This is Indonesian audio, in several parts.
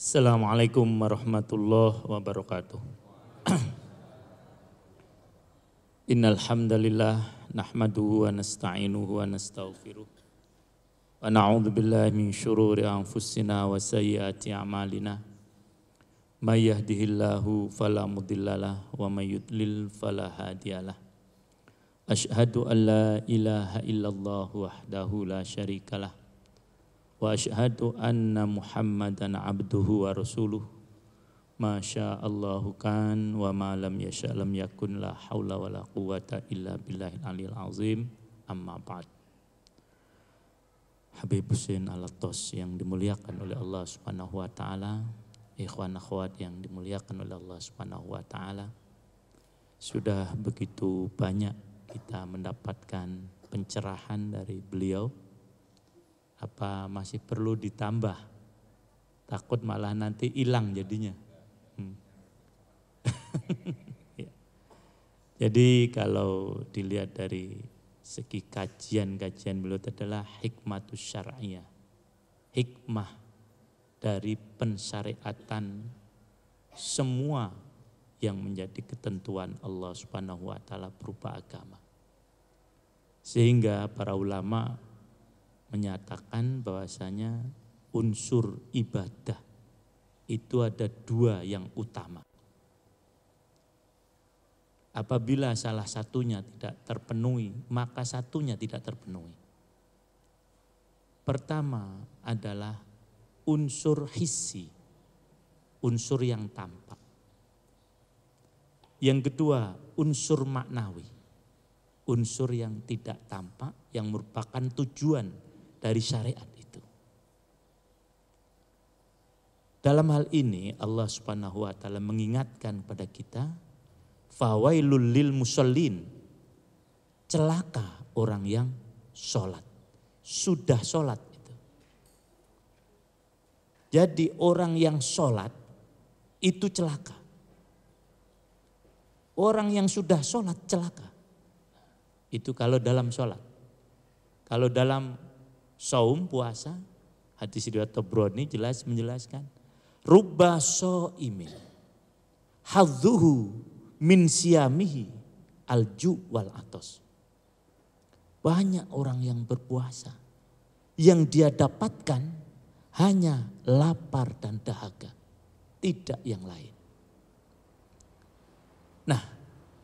Assalamualaikum warahmatullahi wabarakatuh. Innal hamdalillah nahmaduhu wa nasta'inuhu wa nastaghfiruh wa na'udzu billahi min syururi anfusina wa sayyiati a'malina. May yahdihillahu fala mudhillalah wa may yudlil fala hadiyalah. Asyhadu an la ilaha illallah wahdahu la syarikalah wa asyhadu anna Muhammadan abduhu wa rasuluh. Masya Allahu kan wa ma lam yasha lam yakun, la haula wa la quwata illa billahil aliyil azim. Amma ba'd. Habib Husin Alatos yang dimuliakan oleh Allah Subhanahu wa taala, ikhwan akhwat yang dimuliakan oleh Allah Subhanahu wa taala. Sudah begitu banyak kita mendapatkan pencerahan dari beliau. Apa masih perlu ditambah? Takut malah nanti hilang jadinya. Ya. Jadi kalau dilihat dari segi kajian-kajian beliau adalah hikmatus syar'iyah. Hikmah dari pensyariatan semua yang menjadi ketentuan Allah Subhanahu wa taala berupa agama. Sehingga para ulama menyatakan bahwasanya unsur ibadah itu ada dua yang utama. Apabila salah satunya tidak terpenuhi, maka satunya tidak terpenuhi. Pertama adalah unsur hissi, unsur yang tampak. Yang kedua, unsur maknawi, unsur yang tidak tampak yang merupakan tujuan dari syariat itu. Dalam hal ini Allah Subhanahu wa taala mengingatkan pada kita, fawailul lil musallin, celaka orang yang sholat, sudah sholat itu. Jadi orang yang sholat itu celaka. Orang yang sudah sholat celaka. Itu kalau dalam sholat. Kalau dalam saum puasa, hadis riwayat Tabrani jelas menjelaskan, rubba shaimin hadzuhu min siyamihi alju wal atos. Banyak orang yang berpuasa yang dia dapatkan hanya lapar dan dahaga, tidak yang lain. Nah,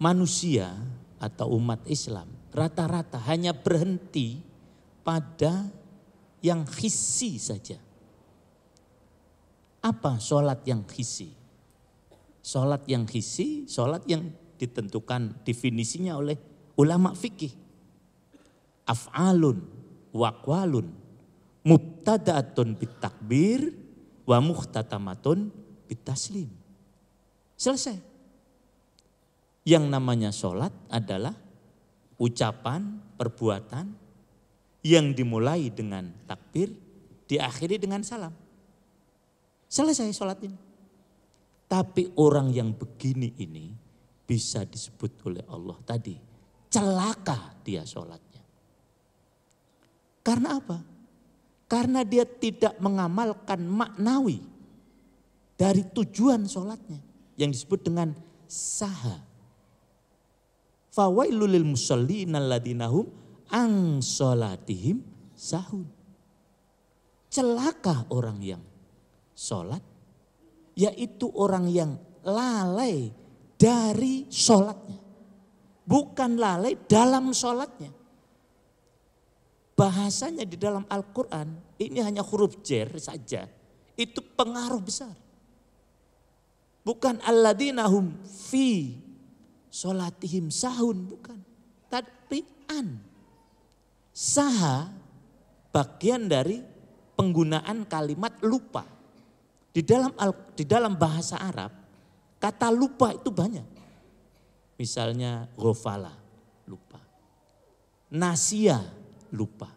manusia atau umat Islam rata-rata hanya berhenti pada yang hissi saja. Apa sholat yang hissi? Sholat yang hissi, sholat yang ditentukan definisinya oleh ulama fikih. Af'alun waqwalun mubtada'atun bitakbir wa muhtatamatun bitaslim. Selesai. Yang namanya sholat adalah ucapan, perbuatan yang dimulai dengan takbir, diakhiri dengan salam. Selesai sholat ini. Tapi orang yang begini ini bisa disebut oleh Allah tadi, celaka dia sholatnya. Karena apa? Karena dia tidak mengamalkan maknawi dari tujuan sholatnya yang disebut dengan saha. Fawailul lil musallin alladzina hum an sholatihim sahun. Celaka orang yang sholat, yaitu orang yang lalai dari sholatnya. Bukan lalai dalam sholatnya. Bahasanya di dalam Al-Quran, ini hanya huruf jer saja. Itu pengaruh besar. Bukan alladzina hum fi sholatihim sahun, bukan. Tapi an. Saha bagian dari penggunaan kalimat lupa. Di dalam bahasa Arab, kata lupa itu banyak. Misalnya ghafala, lupa. Nasya, lupa.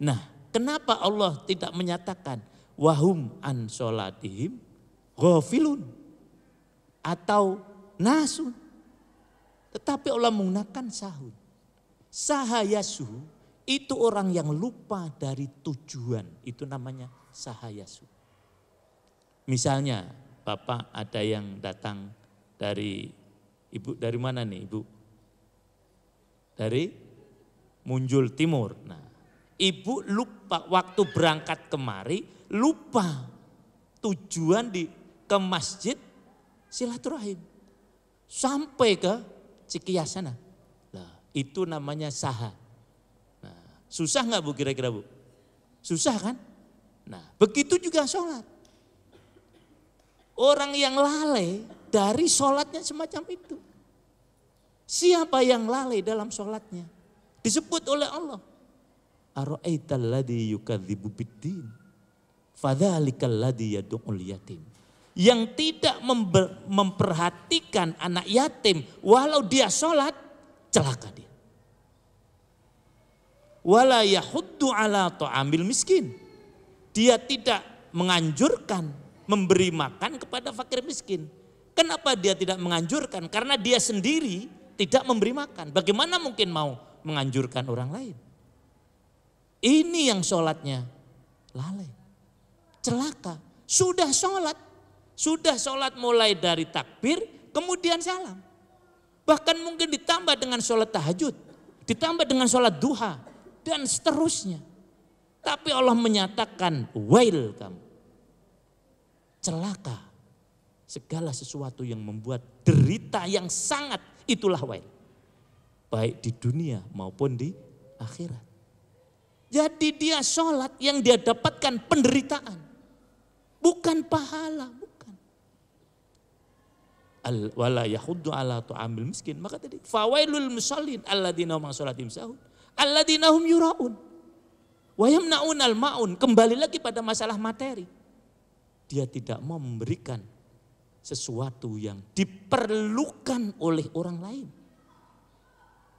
Nah, kenapa Allah tidak menyatakan wahum an sholatihim ghafilun atau nasun? Tetapi Allah menggunakan sahun. Sahayasu itu orang yang lupa dari tujuan. Itu namanya sahayasu. Misalnya Bapak ada yang datang dari Ibu, dari mana nih Ibu? Dari Munjul Timur. Nah, Ibu lupa waktu berangkat kemari, lupa tujuan ke masjid silaturahim. Sampai ke Cikias sana. Nah, itu namanya saha. Nah, susah nggak Bu kira-kira Bu? Susah kan? Nah, begitu juga sholat. Orang yang lalai dari sholatnya semacam itu. Siapa yang lalai dalam sholatnya? Disebut oleh Allah. Ara'aital ladzi yukadzibu biddin. Fadzalikal ladzi yad'ul yatim. Yang tidak memperhatikan anak yatim walau dia sholat, celaka dia. Wala yahuddu ala ta'amil miskin. Dia tidak menganjurkan memberi makan kepada fakir miskin. Kenapa dia tidak menganjurkan? Karena dia sendiri tidak memberi makan. Bagaimana mungkin mau menganjurkan orang lain? Ini yang sholatnya lalai. Celaka. Sudah sholat mulai dari takbir kemudian salam. Bahkan mungkin ditambah dengan sholat tahajud. Ditambah dengan sholat duha. Dan seterusnya. Tapi Allah menyatakan wail kamu. Celaka. Segala sesuatu yang membuat derita yang sangat itulah wail. Baik di dunia maupun di akhirat. Jadi dia sholat yang dia dapatkan penderitaan. Bukan pahala, bukan. Wala yahuddu ala tu'amil miskin. Maka tadi fawailul musallin alladzina hum an sholatim sahun. Alladzina hum yuraun. Wa yamnaunal maun. Kembali lagi pada masalah materi. Dia tidak mau memberikan sesuatu yang diperlukan oleh orang lain.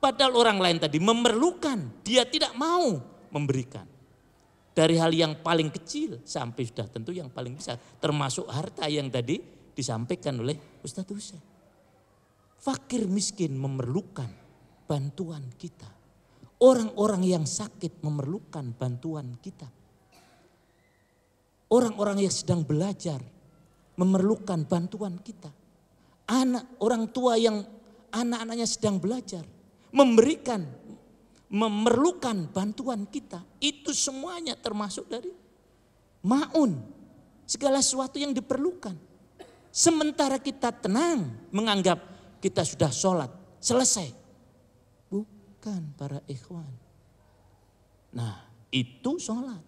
Padahal orang lain tadi memerlukan, dia tidak mau memberikan. Dari hal yang paling kecil sampai sudah tentu yang paling besar. Termasuk harta yang tadi disampaikan oleh Ustadz Hussein. Fakir miskin memerlukan bantuan kita. Orang-orang yang sakit memerlukan bantuan kita. Orang-orang yang sedang belajar memerlukan bantuan kita. Orang tua yang anak-anaknya sedang belajar memerlukan bantuan kita. Itu semuanya termasuk dari maun. Segala sesuatu yang diperlukan. Sementara kita tenang menganggap kita sudah sholat, selesai. Bukan para ikhwan. Nah itu sholat.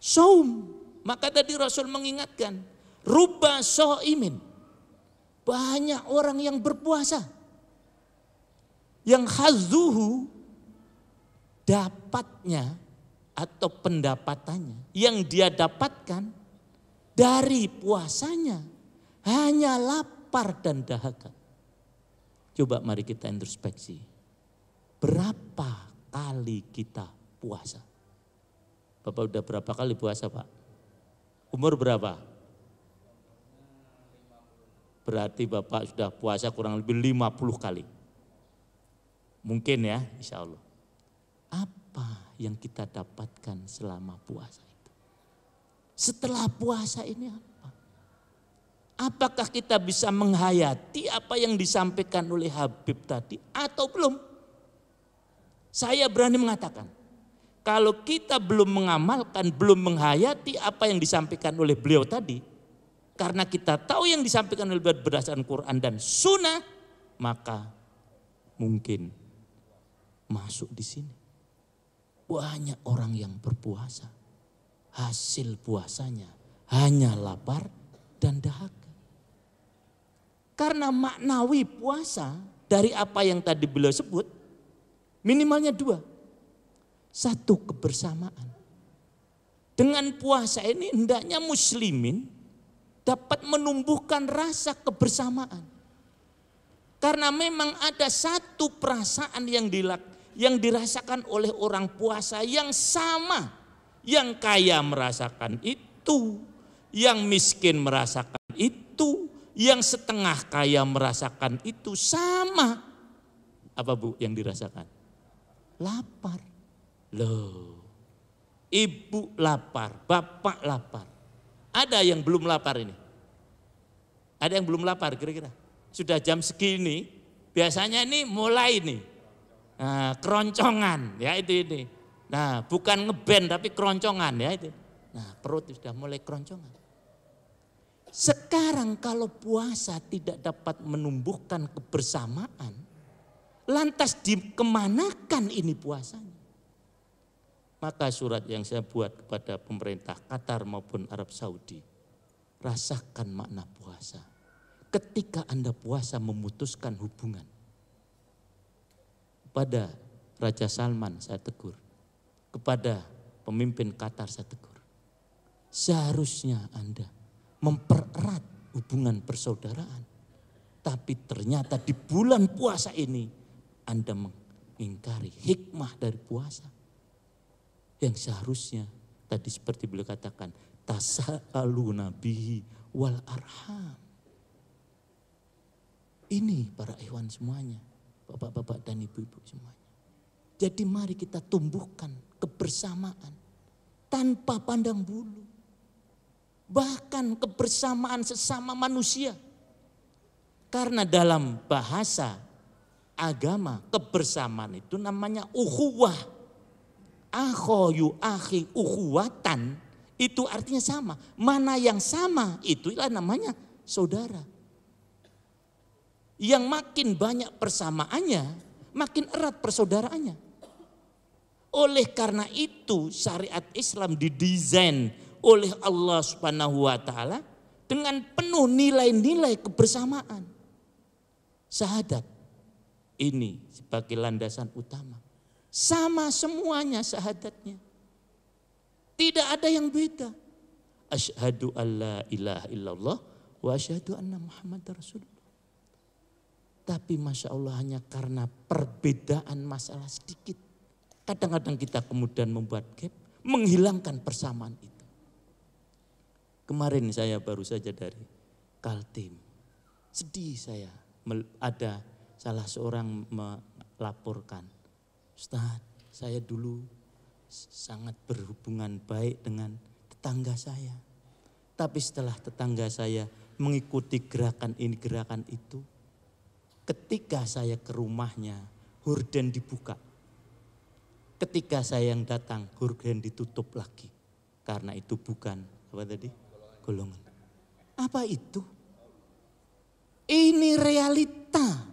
Saum. Maka tadi Rasul mengingatkan. Rubba sho'imin. Banyak orang yang berpuasa. Yang hazuhu dapatnya atau pendapatannya. Yang dia dapatkan dari puasanya. Hanya lapar dan dahaga. Coba mari kita introspeksi. Berapa kali kita puasa? Bapak udah berapa kali puasa Pak? Umur berapa? Berarti Bapak sudah puasa kurang lebih 50 kali. Mungkin ya insya Allah. Apa yang kita dapatkan selama puasa itu? Setelah puasa ini apa? Apakah kita bisa menghayati apa yang disampaikan oleh Habib tadi atau belum? Saya berani mengatakan. Kalau kita belum mengamalkan, belum menghayati apa yang disampaikan oleh beliau tadi. Karena kita tahu yang disampaikan oleh beliau berdasarkan Quran dan Sunnah. Maka mungkin masuk di sini. Banyak orang yang berpuasa. Hasil puasanya hanya lapar dan dahaga. Karena maknawi puasa dari apa yang tadi beliau sebut. Minimalnya 2. Satu, kebersamaan. Dengan puasa ini hendaknya muslimin dapat menumbuhkan rasa kebersamaan. Karena memang ada satu perasaan yang dirasakan oleh orang puasa yang sama. Yang kaya merasakan itu, yang miskin merasakan itu, yang setengah kaya merasakan itu sama. Apa Bu yang dirasakan? Lapar. Loh, ibu lapar, bapak lapar. Ada yang belum lapar ini? Ada yang belum lapar kira-kira? Sudah jam segini, biasanya ini mulai nih. Nah, keroncongan ya itu ini. Nah, bukan ngeband tapi keroncongan ya itu. Nah, perut sudah mulai keroncongan. Sekarang kalau puasa tidak dapat menumbuhkan kebersamaan, lantas dikemanakan ini puasanya? Maka surat yang saya buat kepada pemerintah Qatar maupun Arab Saudi, rasakan makna puasa. Ketika Anda puasa memutuskan hubungan. Kepada Raja Salman saya tegur. Kepada pemimpin Qatar saya tegur. Seharusnya Anda mempererat hubungan persaudaraan. Tapi ternyata di bulan puasa ini Anda mengingkari hikmah dari puasa. Yang seharusnya tadi seperti beliau katakan, tasa'aluna bihi wal arham. Ini para ikhwan semuanya, bapak-bapak dan ibu-ibu semuanya. Jadi mari kita tumbuhkan kebersamaan tanpa pandang bulu. Bahkan kebersamaan sesama manusia. Karena dalam bahasa agama kebersamaan itu namanya ukhuwah. Akhoyu akhi ukhuwatan itu artinya sama. Mana yang sama itulah namanya saudara. Yang makin banyak persamaannya, makin erat persaudaraannya. Oleh karena itu syariat Islam didesain oleh Allah Subhanahu wa taala dengan penuh nilai-nilai kebersamaan. Syahadat ini sebagai landasan utama. Sama semuanya syahadatnya. Tidak ada yang beda. Asyhadu alla ilaha illallah wa asyhadu anna Muhammadar Rasulullah. Tapi Masya Allah hanya karena perbedaan masalah sedikit. Kadang-kadang kita kemudian membuat gap, menghilangkan persamaan itu. Kemarin saya baru saja dari Kaltim. Sedih saya, ada salah seorang melaporkan. Ustaz, saya dulu sangat berhubungan baik dengan tetangga saya. Tapi setelah tetangga saya mengikuti gerakan ini, gerakan itu. Ketika saya ke rumahnya, horden dibuka. Ketika saya yang datang, horden ditutup lagi. Karena itu bukan, apa tadi? Golongan. Apa itu? Ini realita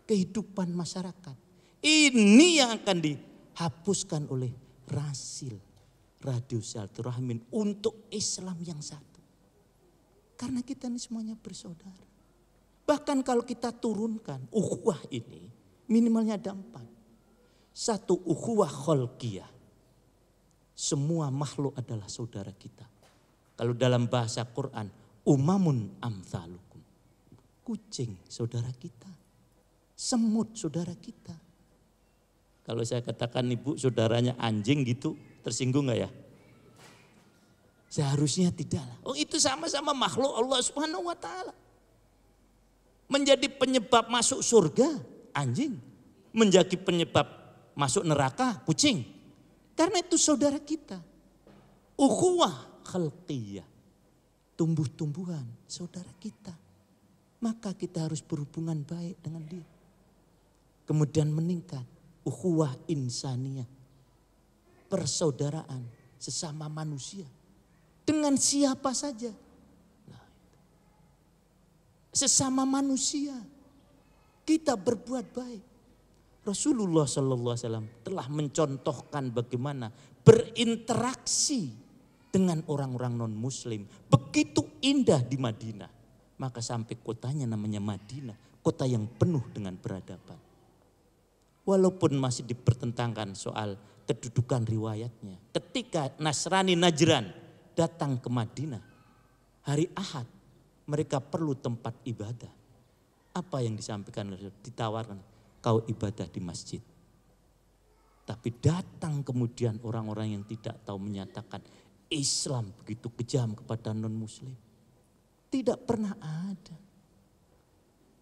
kehidupan masyarakat. Ini yang akan dihapuskan oleh Rasil, Radio Silaturahim untuk Islam yang satu. Karena kita ini semuanya bersaudara. Bahkan kalau kita turunkan ukhuwah ini minimalnya ada 4. 1 ukhuwah kholqiyah. Semua makhluk adalah saudara kita. Kalau dalam bahasa Quran, umamun amthalukum. Kucing saudara kita. Semut saudara kita. Kalau saya katakan ibu saudaranya anjing gitu, tersinggung gak ya? Seharusnya tidak. Oh itu sama-sama makhluk Allah Subhanahu wa taala. Menjadi penyebab masuk surga, anjing. Menjadi penyebab masuk neraka, kucing. Karena itu saudara kita. Ukhuwah khalqiyah. Tumbuh-tumbuhan saudara kita. Maka kita harus berhubungan baik dengan dia. Kemudian meningkat. Ukhuwah insaniyah. Persaudaraan sesama manusia. Dengan siapa saja. Nah, sesama manusia. Kita berbuat baik. Rasulullah SAW telah mencontohkan bagaimana berinteraksi dengan orang-orang non-muslim. Begitu indah di Madinah. Maka sampai kotanya namanya Madinah. Kota yang penuh dengan peradaban. Walaupun masih dipertentangkan soal kedudukan riwayatnya. Ketika Nasrani Najran datang ke Madinah, hari Ahad mereka perlu tempat ibadah. Apa yang disampaikan? Ditawarkan, kau ibadah di masjid. Tapi datang kemudian orang-orang yang tidak tahu menyatakan Islam begitu kejam kepada non-muslim. Tidak pernah ada.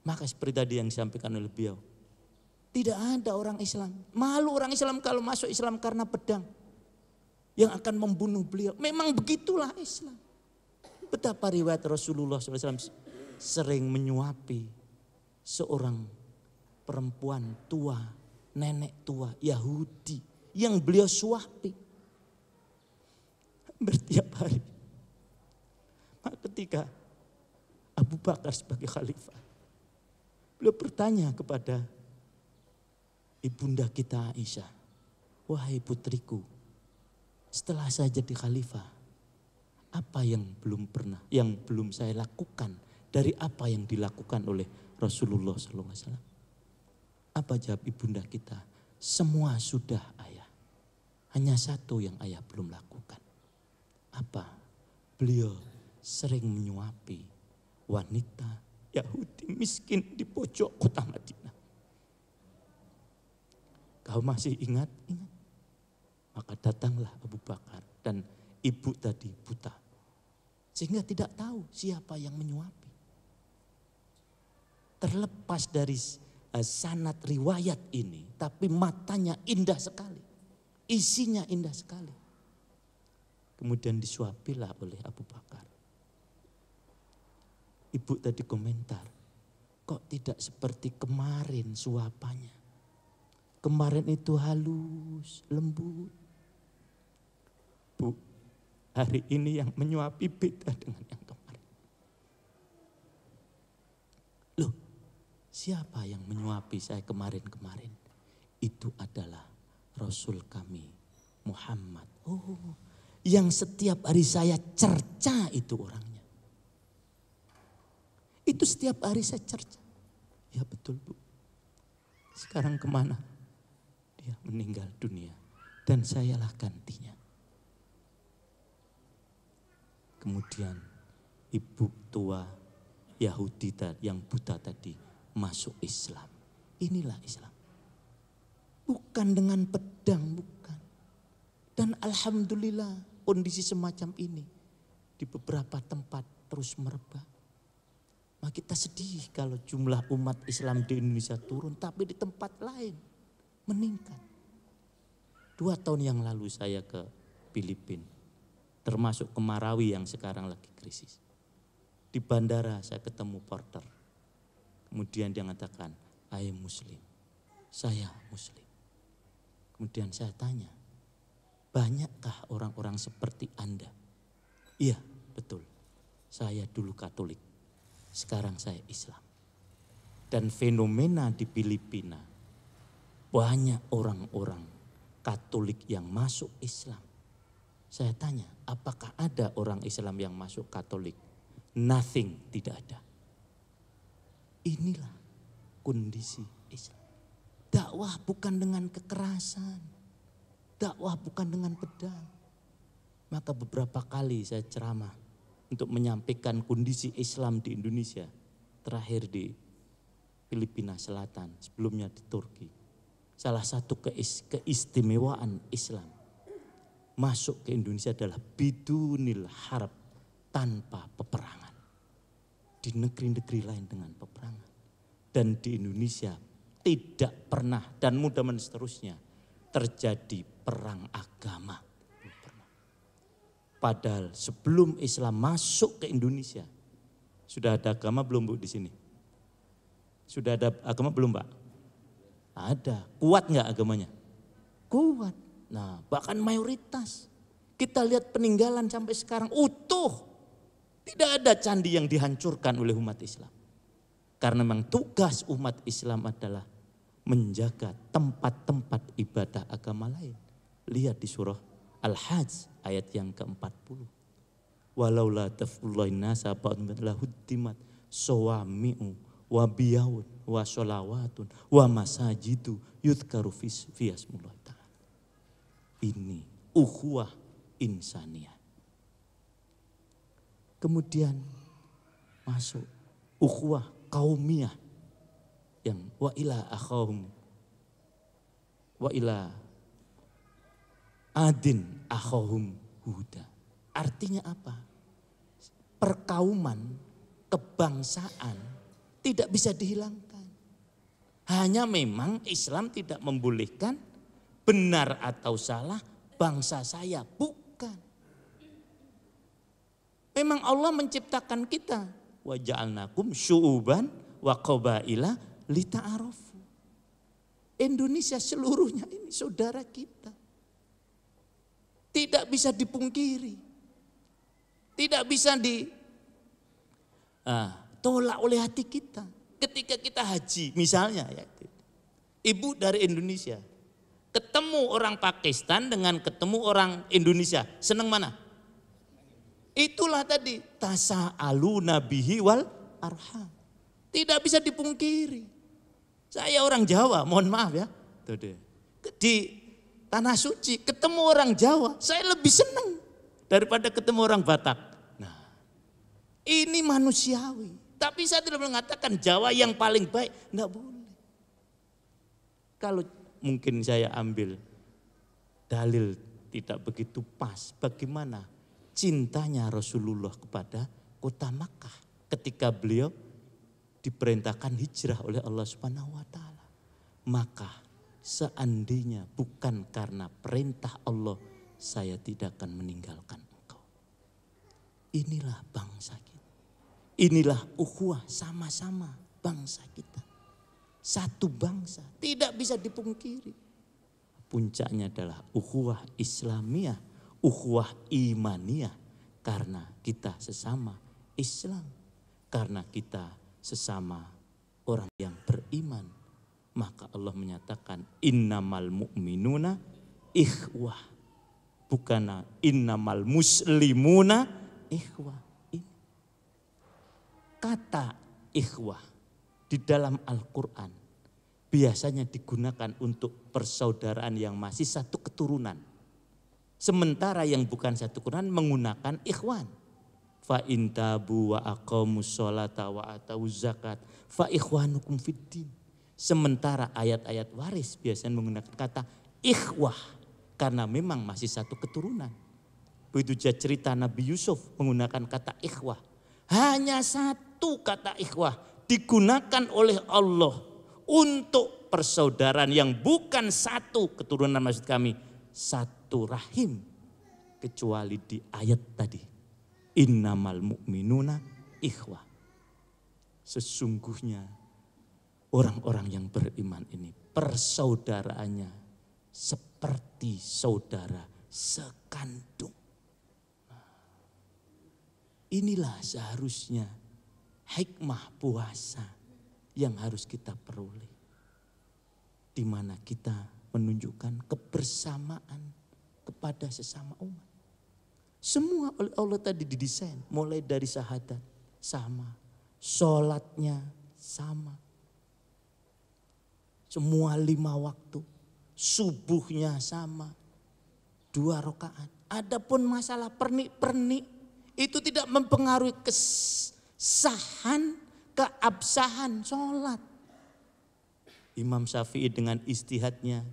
Maka seperti tadi yang disampaikan oleh beliau. Tidak ada orang Islam. Malu orang Islam kalau masuk Islam karena pedang. Yang akan membunuh beliau. Memang begitulah Islam. Betapa riwayat Rasulullah SAW sering menyuapi seorang perempuan tua, nenek tua Yahudi yang beliau suapi bertiap hari. Maka ketika Abu Bakar sebagai khalifah, beliau bertanya kepada ibunda kita Aisyah, wahai putriku, setelah saya jadi khalifah, apa yang belum saya lakukan dari apa yang dilakukan oleh Rasulullah SAW? Apa jawab ibunda kita? Semua sudah ayah. Hanya satu yang ayah belum lakukan. Apa? Beliau sering menyuapi wanita Yahudi miskin di pojok kota Madinah. Kau masih ingat? Ingat. Maka datanglah Abu Bakar dan ibu tadi buta. Sehingga tidak tahu siapa yang menyuapi. Terlepas dari sanad riwayat ini, tapi matanya indah sekali. Isinya indah sekali. Kemudian disuapilah oleh Abu Bakar. Ibu tadi komentar, kok tidak seperti kemarin suapannya. Kemarin itu halus, lembut. Bu, hari ini yang menyuapi beda dengan yang kemarin. Loh, siapa yang menyuapi saya kemarin-kemarin? Itu adalah Rasul kami, Muhammad. Oh, yang setiap hari saya cerca itu orangnya. Itu setiap hari saya cerca. Ya betul Bu. Sekarang kemana? Dia meninggal dunia. Dan sayalah gantinya. Kemudian ibu tua Yahudi yang buta tadi masuk Islam. Inilah Islam. Bukan dengan pedang, bukan. Dan alhamdulillah kondisi semacam ini di beberapa tempat terus merebak. Maka kita sedih kalau jumlah umat Islam di Indonesia turun, tapi di tempat lain meningkat. 2 tahun yang lalu saya ke Filipina. Termasuk ke Marawi yang sekarang lagi krisis. Di bandara saya ketemu porter. Kemudian dia mengatakan, I am Muslim. Saya Muslim. Kemudian saya tanya, banyakkah orang-orang seperti Anda? Iya, betul. Saya dulu Katolik. Sekarang saya Islam. Dan fenomena di Filipina, banyak orang-orang Katolik yang masuk Islam. Saya tanya, apakah ada orang Islam yang masuk Katolik? Nothing, tidak ada. Inilah kondisi Islam. Dakwah bukan dengan kekerasan. Dakwah bukan dengan pedang. Maka beberapa kali saya ceramah untuk menyampaikan kondisi Islam di Indonesia. Terakhir di Filipina Selatan, sebelumnya di Turki. Salah satu keistimewaan Islam masuk ke Indonesia adalah bidunil harb, tanpa peperangan. Di negeri-negeri lain dengan peperangan. Dan di Indonesia tidak pernah dan mudah-mudahan seterusnya terjadi perang agama. Padahal sebelum Islam masuk ke Indonesia, sudah ada agama belum Bu di sini? Sudah ada agama belum Pak? Ada. Kuat nggak agamanya? Kuat. Nah, bahkan mayoritas. Kita lihat peninggalan sampai sekarang utuh. Tidak ada candi yang dihancurkan oleh umat Islam. Karena memang tugas umat Islam adalah menjaga tempat-tempat ibadah agama lain. Lihat di surah Al-Hajj ayat yang ke-40. Walau la tafullah nasa lahuddimat sawami'u wa biyawun wa sholawatun wa masajidu yudhkaru fiyasmullah ta'ala. Ini ukhuwah insaniyah. Kemudian masuk ukhuwah kaumiyah yang wa ila akhahum wa ila adin akhahum huda. Artinya apa? Perkauman, kebangsaan tidak bisa dihilangkan. Hanya memang Islam tidak membolehkan benar atau salah bangsa saya, bukan. Memang Allah menciptakan kita. Wa ja'alnakum syu'uban wa qabaila lita'arafu. Indonesia seluruhnya ini saudara kita. Tidak bisa dipungkiri. Tidak bisa ditolak oleh hati kita. Ketika kita haji misalnya ya, ibu dari Indonesia ketemu orang Pakistan dengan ketemu orang Indonesia, senang mana? Itulah tadi tasa'aluna bihi wal arham. Tidak bisa dipungkiri. Saya orang Jawa, mohon maaf ya. Tuh deh. Di Tanah Suci ketemu orang Jawa, saya lebih senang daripada ketemu orang Batak. Nah, ini manusiawi. Tapi saya tidak mengatakan Jawa yang paling baik, enggak boleh. Kalau mungkin saya ambil dalil tidak begitu pas, bagaimana cintanya Rasulullah kepada kota Makkah ketika beliau diperintahkan hijrah oleh Allah Subhanahu wa taala. Maka seandainya bukan karena perintah Allah, saya tidak akan meninggalkan engkau. Inilah bangsa kita. Inilah ukhuwah, sama-sama bangsa kita. Satu bangsa, tidak bisa dipungkiri. Puncaknya adalah ukhuwah Islamiyah, ukhuwah imaniyah, karena kita sesama Islam, karena kita sesama orang yang beriman. Maka Allah menyatakan innamal mu'minuna ikhwah, bukan innamal muslimuna ikhwah. Ini kata ikhwah di dalam Al-Quran biasanya digunakan untuk persaudaraan yang masih satu keturunan. Sementara yang bukan satu keturunan menggunakan ikhwan. Fa in tabu wa aqamus sholata wa atawuz zakat fa ikhwanukum fiddin. Sementara ayat-ayat waris biasanya menggunakan kata ikhwah karena memang masih satu keturunan. Begitu juga cerita Nabi Yusuf menggunakan kata ikhwah. Hanya satu kata ikhwah digunakan oleh Allah untuk persaudaraan yang bukan satu keturunan, maksud kami satu rahim, kecuali di ayat tadi innamal mu'minuna ikhwah. Sesungguhnya orang-orang yang beriman ini persaudaraannya seperti saudara sekandung. Inilah seharusnya hikmah puasa yang harus kita peroleh. Di mana kita menunjukkan kebersamaan kepada sesama umat. Semua oleh Allah tadi didesain, mulai dari syahadat sama, sholatnya sama. Semua 5 waktu, subuhnya sama, 2 rakaat. Adapun masalah pernik-pernik itu tidak mempengaruhi kesahan, keabsahan sholat. Imam Syafi'i dengan istihadnya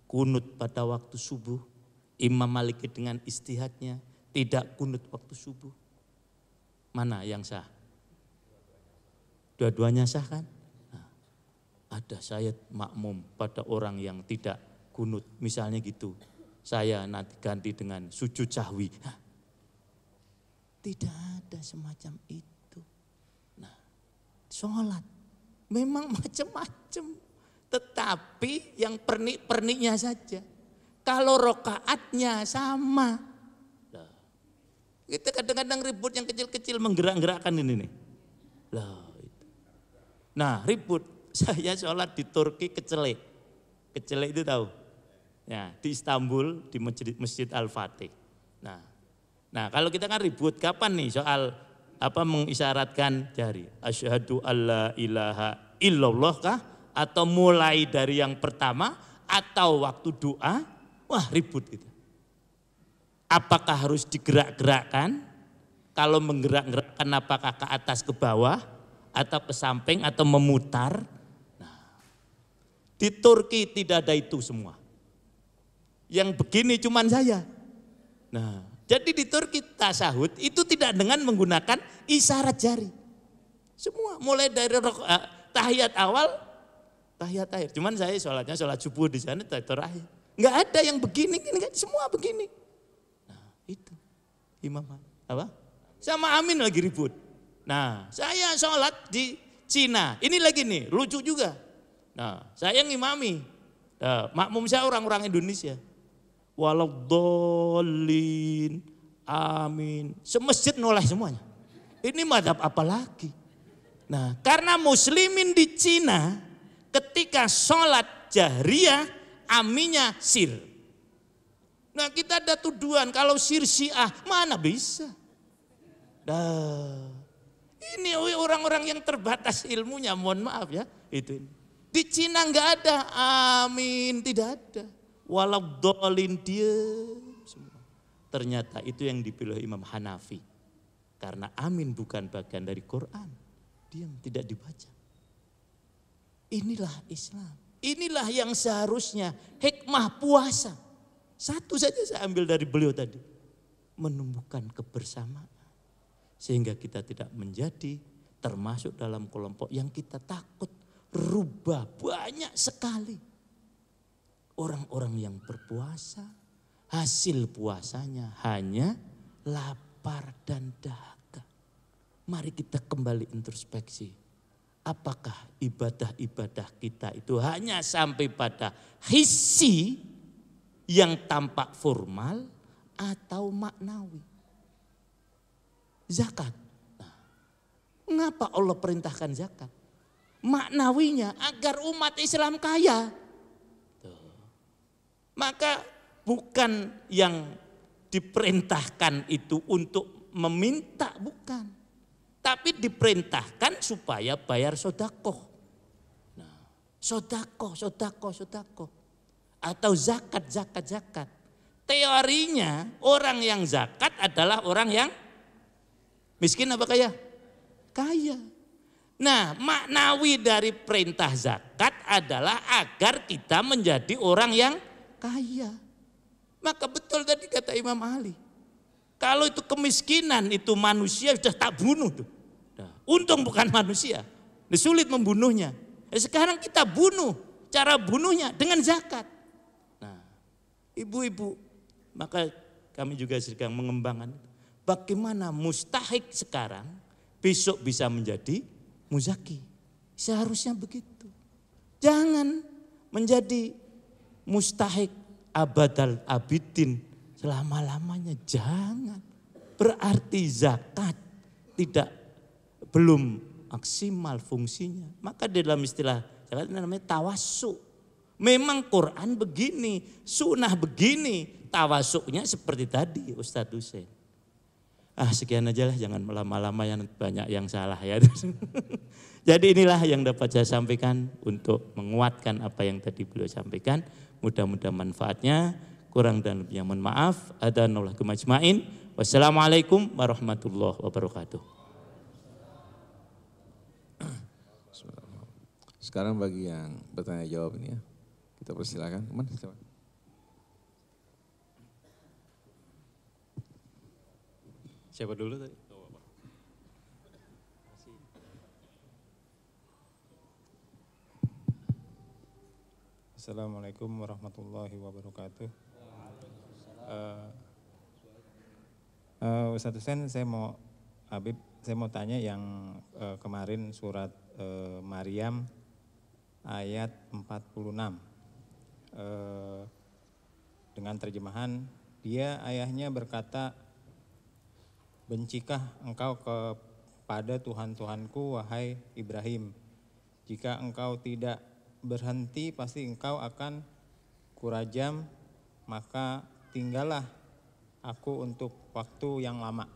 kunut pada waktu subuh. Imam Maliki dengan istihadnya tidak kunut waktu subuh. Mana yang sah? Dua-duanya sah kan? Ada saya makmum pada orang yang tidak kunut. Misalnya gitu, saya nanti ganti dengan sujud sahwi. Tidak ada semacam itu. Nah, sholat memang macam-macam. Tetapi yang pernik-perniknya saja. Kalau rokaatnya sama. Kita kadang-kadang ribut yang kecil-kecil menggerak-gerakkan ini nih. Nah ribut. Saya sholat di Turki Kecele. Kecele itu tahu? Ya, di Istanbul di Masjid Al-Fatih. Nah, kalau kita kan ribut kapan nih soal apa mengisyaratkan jari? Asyhadu alla ilaha illallah kah? Atau mulai dari yang pertama atau waktu doa? Wah, ribut gitu. Apakah harus digerak-gerakkan? Kalau menggerak-gerakkan apakah ke atas ke bawah atau ke samping atau memutar? Di Turki tidak ada itu semua. Yang begini cuman saya. Nah, jadi di Turki tasahud itu tidak dengan menggunakan isyarat jari. Semua mulai dari tahiyat awal, tahiyat akhir. Cuman saya sholatnya sholat subuh di sana terakhir. Enggak ada yang begini, semua begini. Nah, itu imam apa? sama amin lagi ribut. Nah, saya sholat di Cina. Ini lagi nih, lucu juga. Nah, saya ngimami. Nah, makmum saya orang-orang Indonesia. Waladhdallin, amin. Semasjid noleh semuanya. Ini madhab apa lagi? Nah, karena muslimin di Cina ketika sholat jahriyah aminnya sir. Nah, kita ada tuduhan kalau sir syiah, mana bisa? Nah, ini orang-orang yang terbatas ilmunya, mohon maaf ya. Itu ini. Di Cina enggak ada amin, tidak ada. Waladhdallin diam semua. Ternyata itu yang dipilih Imam Hanafi. Karena amin bukan bagian dari Quran. Diam, tidak dibaca. Inilah Islam. Inilah yang seharusnya hikmah puasa. Satu saja saya ambil dari beliau tadi. Menumbuhkan kebersamaan. Sehingga kita tidak menjadi termasuk dalam kelompok yang kita takut rubah. Banyak sekali orang-orang yang berpuasa, hasil puasanya hanya lapar dan dahaga. Mari kita kembali introspeksi. Apakah ibadah-ibadah kita itu hanya sampai pada hissi yang tampak formal atau maknawi? Zakat. Nah, mengapa Allah perintahkan zakat? Maknawinya agar umat Islam kaya. Tuh. Maka bukan yang diperintahkan itu untuk meminta, bukan. Tapi diperintahkan supaya bayar sodakoh. Nah, sodakoh. Atau zakat. Teorinya orang yang zakat adalah orang yang miskin apa kaya? Kaya. Nah, maknawi dari perintah zakat adalah agar kita menjadi orang yang kaya. Maka betul tadi kata Imam Ali. Kalau itu kemiskinan itu manusia sudah tak bunuh tuh. Nah, untung bukan manusia. Sulit membunuhnya. Sekarang kita bunuh. Cara bunuhnya dengan zakat. Nah, ibu-ibu, maka kami juga sedang mengembangkan bagaimana mustahik sekarang besok bisa menjadi muzaki. Seharusnya begitu. Jangan menjadi mustahik abadal abidin selama-lamanya, jangan. Berarti zakat belum maksimal fungsinya. Maka di dalam istilah zakat namanya tawassuk. Memang Quran begini, sunnah begini, tawassuknya seperti tadi Ustadz Hussein. Sekian aja lah, jangan lama-lama yang banyak yang salah ya. Jadi inilah yang dapat saya sampaikan untuk menguatkan apa yang tadi beliau sampaikan. Mudah-mudahan manfaatnya, kurang dan lebihnya mohon maaf. Adanallahu majma'in. Wassalamualaikum warahmatullahi wabarakatuh. Sekarang bagi yang bertanya jawab ini ya, kita persilakan. Teman, silakan. Siapa dulu tadi? Assalamualaikum warahmatullahi wabarakatuh. Ustadz Hussein, saya mau tanya yang kemarin surat Maryam ayat 46. Dengan terjemahan, dia ayahnya berkata, bencikah engkau kepada Tuhan-Tuhanku wahai Ibrahim? Jika engkau tidak berhenti pasti engkau akan kurajam, maka tinggallah aku untuk waktu yang lama.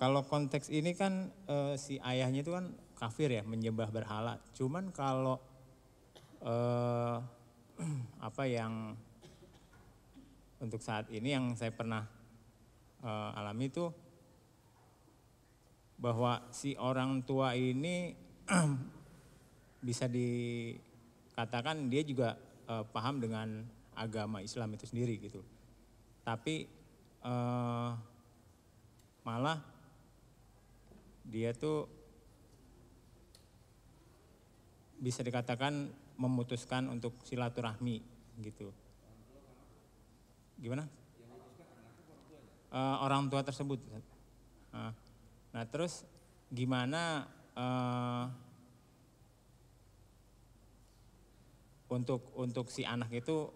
Kalau konteks ini kan si ayahnya itu kan kafir ya, menyembah berhala. Cuman kalau apa yang untuk saat ini yang saya pernah alami itu bahwa si orang tua ini bisa dikatakan dia juga paham dengan agama Islam itu sendiri gitu. Tapi malah dia tuh bisa dikatakan memutuskan untuk silaturahmi gitu. Gimana? Orang tua tersebut. Nah terus gimana untuk si anak itu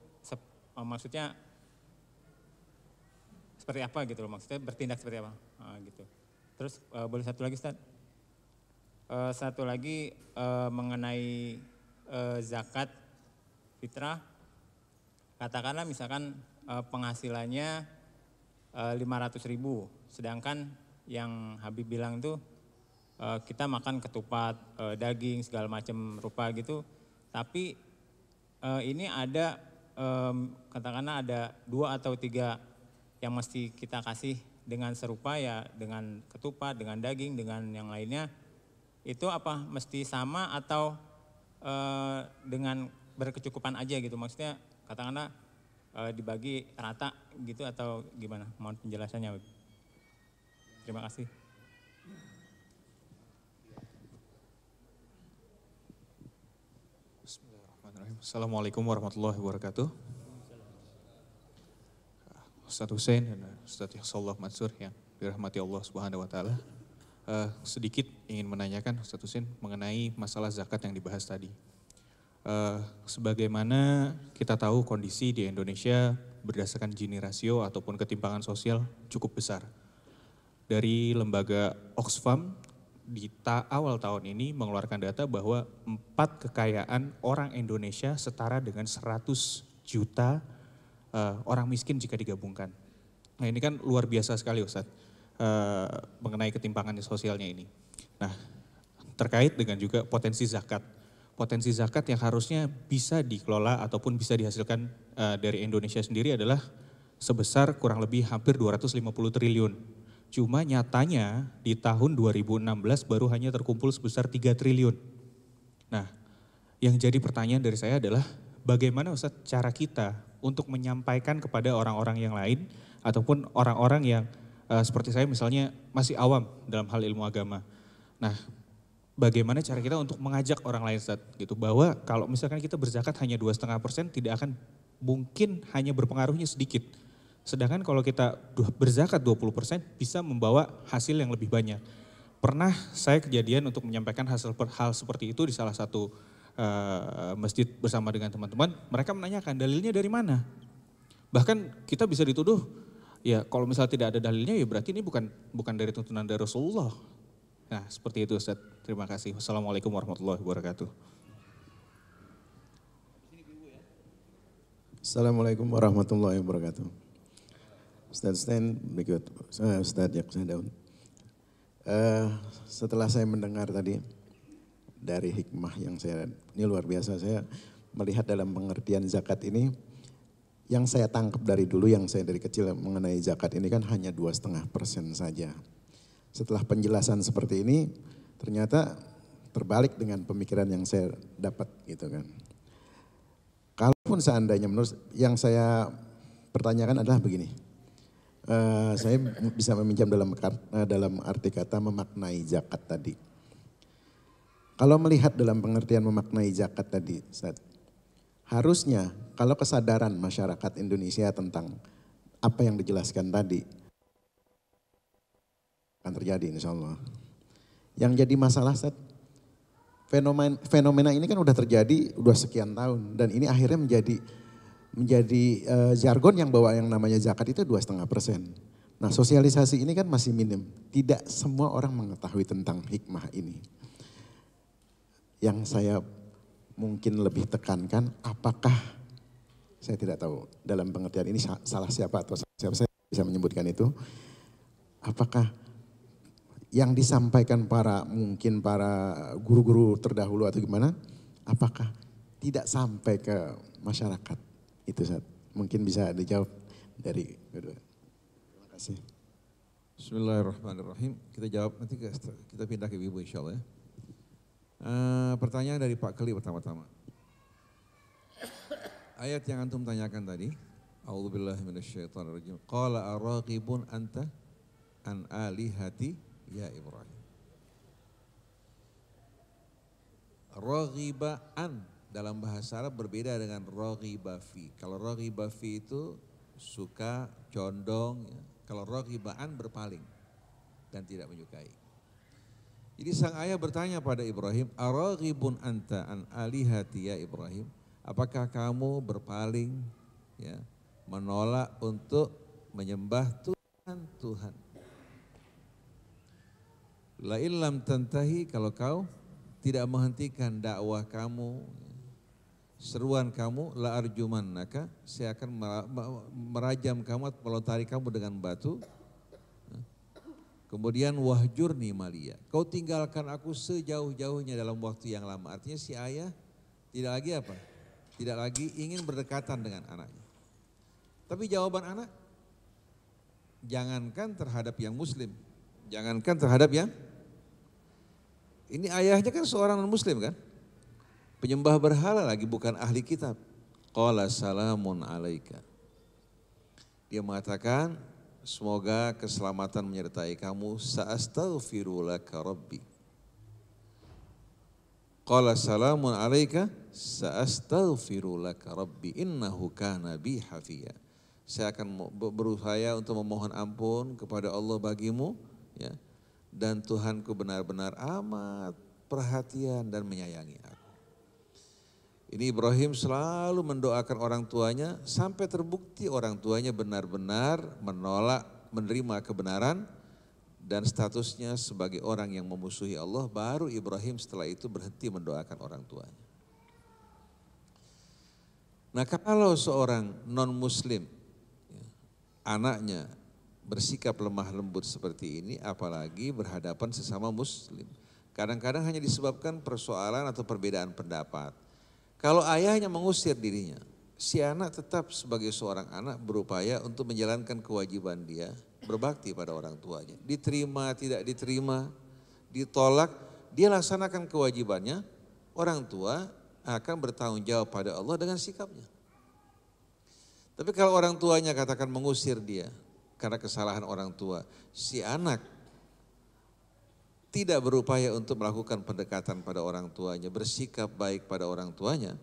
maksudnya seperti apa gitu loh, maksudnya bertindak seperti apa gitu. Terus boleh satu lagi Ustaz? Satu lagi mengenai zakat fitrah, katakanlah misalkan penghasilannya 500.000, sedangkan yang Habib bilang tuh kita makan ketupat, daging segala macam rupa gitu, tapi ini ada katakanlah ada 2 atau 3 yang mesti kita kasih dengan serupa ya, dengan ketupat, dengan daging, dengan yang lainnya, itu apa mesti sama atau dengan berkecukupan aja gitu, maksudnya katakanlah dibagi rata gitu atau gimana? Mohon penjelasannya. Terima kasih. Bismillahirrahmanirrahim. Assalamualaikum warahmatullahi wabarakatuh. Ustadz Hussein dan Ustadz Yahsallah Mansur yang dirahmati Allah Subhanahu wa taala. Sedikit ingin menanyakan Ustadz Hussein mengenai masalah zakat yang dibahas tadi. Sebagaimana kita tahu kondisi di Indonesia berdasarkan Gini rasio ataupun ketimpangan sosial cukup besar. Dari lembaga Oxfam di awal tahun ini mengeluarkan data bahwa 4 kekayaan orang Indonesia setara dengan 100 juta orang miskin jika digabungkan. Nah ini kan luar biasa sekali Ustadz mengenai ketimpangan sosialnya ini. Nah terkait dengan juga potensi zakat. Potensi zakat yang harusnya bisa dikelola ataupun bisa dihasilkan dari Indonesia sendiri adalah sebesar kurang lebih hampir 250 triliun. Cuma nyatanya di tahun 2016 baru hanya terkumpul sebesar 3 triliun. Nah yang jadi pertanyaan dari saya adalah bagaimana Ustaz cara kita untuk menyampaikan kepada orang-orang yang lain ataupun orang-orang yang seperti saya misalnya masih awam dalam hal ilmu agama. Nah bagaimana cara kita untuk mengajak orang lain Ustaz, gitu, bahwa kalau misalkan kita berzakat hanya 2,5% tidak akan mungkin hanya berpengaruhnya sedikit. Sedangkan kalau kita berzakat 20% bisa membawa hasil yang lebih banyak. Pernah saya kejadian untuk menyampaikan hal seperti itu di salah satu masjid bersama dengan teman-teman, mereka menanyakan dalilnya dari mana. Bahkan kita bisa dituduh, ya kalau misalnya tidak ada dalilnya ya berarti ini bukan dari tuntunan dari Rasulullah. Nah seperti itu Ustaz, terima kasih. Wassalamualaikum warahmatullahi wabarakatuh. Assalamualaikum warahmatullahi wabarakatuh. Ustaz Sten, berikut Ustaz Yaksa Daun. Setelah saya mendengar tadi dari hikmah yang ini luar biasa, saya melihat dalam pengertian zakat ini, yang saya tangkap dari dulu, yang saya dari kecil mengenai zakat ini kan hanya 2,5% saja. Setelah penjelasan seperti ini, ternyata terbalik dengan pemikiran yang saya dapat gitu kan. Kalaupun seandainya menurut yang saya pertanyakan adalah begini, saya bisa meminjam dalam arti kata memaknai zakat tadi. Kalau melihat dalam pengertian memaknai zakat tadi, harusnya kalau kesadaran masyarakat Indonesia tentang apa yang dijelaskan tadi, akan terjadi insya Allah. Yang jadi masalah fenomena ini kan udah terjadi udah sekian tahun dan ini akhirnya menjadi jargon yang bawa yang namanya zakat itu 2,5%. Nah sosialisasi ini kan masih minim, tidak semua orang mengetahui tentang hikmah ini. Yang saya mungkin lebih tekankan, apakah saya tidak tahu dalam pengertian ini salah siapa atau siapa saya bisa menyebutkan itu, apakah yang disampaikan mungkin para guru-guru terdahulu atau gimana, apakah tidak sampai ke masyarakat? Itu mungkin bisa dijawab dari kedua. Terima kasih. Bismillahirrahmanirrahim. Kita jawab nanti kita pindah ke Ibu insyaallah ya. Pertanyaan dari Pak Keli pertama-tama. Ayat yang antum tanyakan tadi, A'udzubillahi minasyaitonirrajim. Qala araqibun anta an alihati ya Ibrahim. Raghibaan dalam bahasa Arab berbeda dengan raghiba fi. Kalau raghiba fi itu suka, condong. Ya. Kalau raghibaan berpaling. dan tidak menyukai. Jadi sang ayah bertanya pada Ibrahim, araghibun anta an alihati ya Ibrahim? Apakah kamu berpaling, ya, menolak untuk menyembah Tuhan? La illam tantahi, kalau kau tidak menghentikan dakwah kamu, seruan kamu, la arjumannaka, saya akan merajam kamu, melontari kamu dengan batu. Kemudian wahjurni maliya, kau tinggalkan aku sejauh-jauhnya dalam waktu yang lama. Artinya si ayah tidak lagi apa? Tidak lagi ingin berdekatan dengan anaknya. Tapi jawaban anak, jangankan terhadap yang muslim, jangankan terhadap yang, ini ayahnya kan seorang non muslim kan? Penyembah berhala lagi, bukan ahli kitab. Qala salamun alaika. Dia mengatakan, semoga keselamatan menyertai kamu. Sa'astaghfiru laka rabbi. Qala salamun alaika sa'astaghfiru laka rabbi innahu kana bi hafiya. Saya akan berusaha untuk memohon ampun kepada Allah bagimu, ya. Dan Tuhanku benar-benar amat perhatian dan menyayangi aku. Ini Ibrahim selalu mendoakan orang tuanya sampai terbukti orang tuanya benar-benar menolak menerima kebenaran dan statusnya sebagai orang yang memusuhi Allah. Baru Ibrahim setelah itu berhenti mendoakan orang tuanya. Nah, kalau seorang non muslim, anaknya bersikap lemah lembut seperti ini, apalagi berhadapan sesama muslim. Kadang-kadang hanya disebabkan persoalan atau perbedaan pendapat. Kalau ayahnya mengusir dirinya, si anak tetap sebagai seorang anak berupaya untuk menjalankan kewajiban dia, berbakti pada orang tuanya. Diterima, tidak diterima, ditolak, dia laksanakan kewajibannya, orang tua akan bertanggung jawab pada Allah dengan sikapnya. Tapi kalau orang tuanya katakan mengusir dia karena kesalahan orang tua, si anak tidak berupaya untuk melakukan pendekatan pada orang tuanya, bersikap baik pada orang tuanya,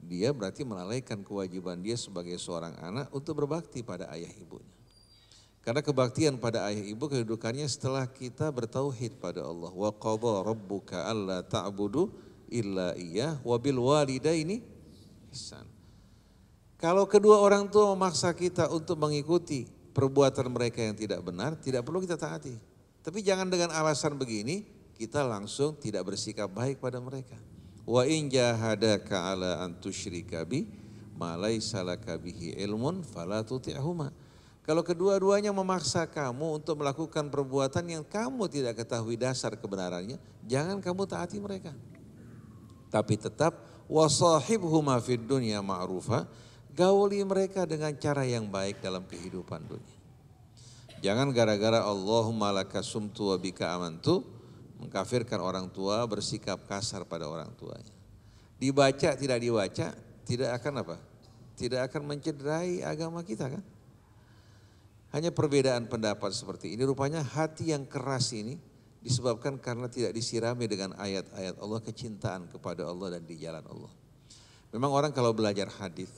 dia berarti melalaikan kewajiban dia sebagai seorang anak untuk berbakti pada ayah ibunya. Karena kebaktian pada ayah ibu kedudukannya setelah kita bertauhid pada Allah. Wa qadha rabbuka alla ta'budu illa iyyah wa bil walidaini ihsan. Kalau kedua orang tua memaksa kita untuk mengikuti perbuatan mereka yang tidak benar, tidak perlu kita taati. Tapi jangan dengan alasan begini, kita langsung tidak bersikap baik pada mereka. Wa in jahadaka ala an tusyrika bi ma laysa laka bihi ilmun fala tuti'huma. Kalau kedua-duanya memaksa kamu untuk melakukan perbuatan yang kamu tidak ketahui dasar kebenarannya, jangan kamu taati mereka. Tapi tetap wasahibhuma fid dunya ma'rufa, gauli mereka dengan cara yang baik dalam kehidupan dunia. Jangan gara-gara Allahumma laka sumtu wa bika amantu, mengkafirkan orang tua, bersikap kasar pada orang tuanya. Dibaca tidak dibaca, tidak akan apa? Tidak akan mencederai agama kita kan? Hanya perbedaan pendapat seperti ini. Rupanya hati yang keras ini disebabkan karena tidak disirami dengan ayat-ayat Allah, kecintaan kepada Allah dan di jalan Allah. Memang orang kalau belajar hadis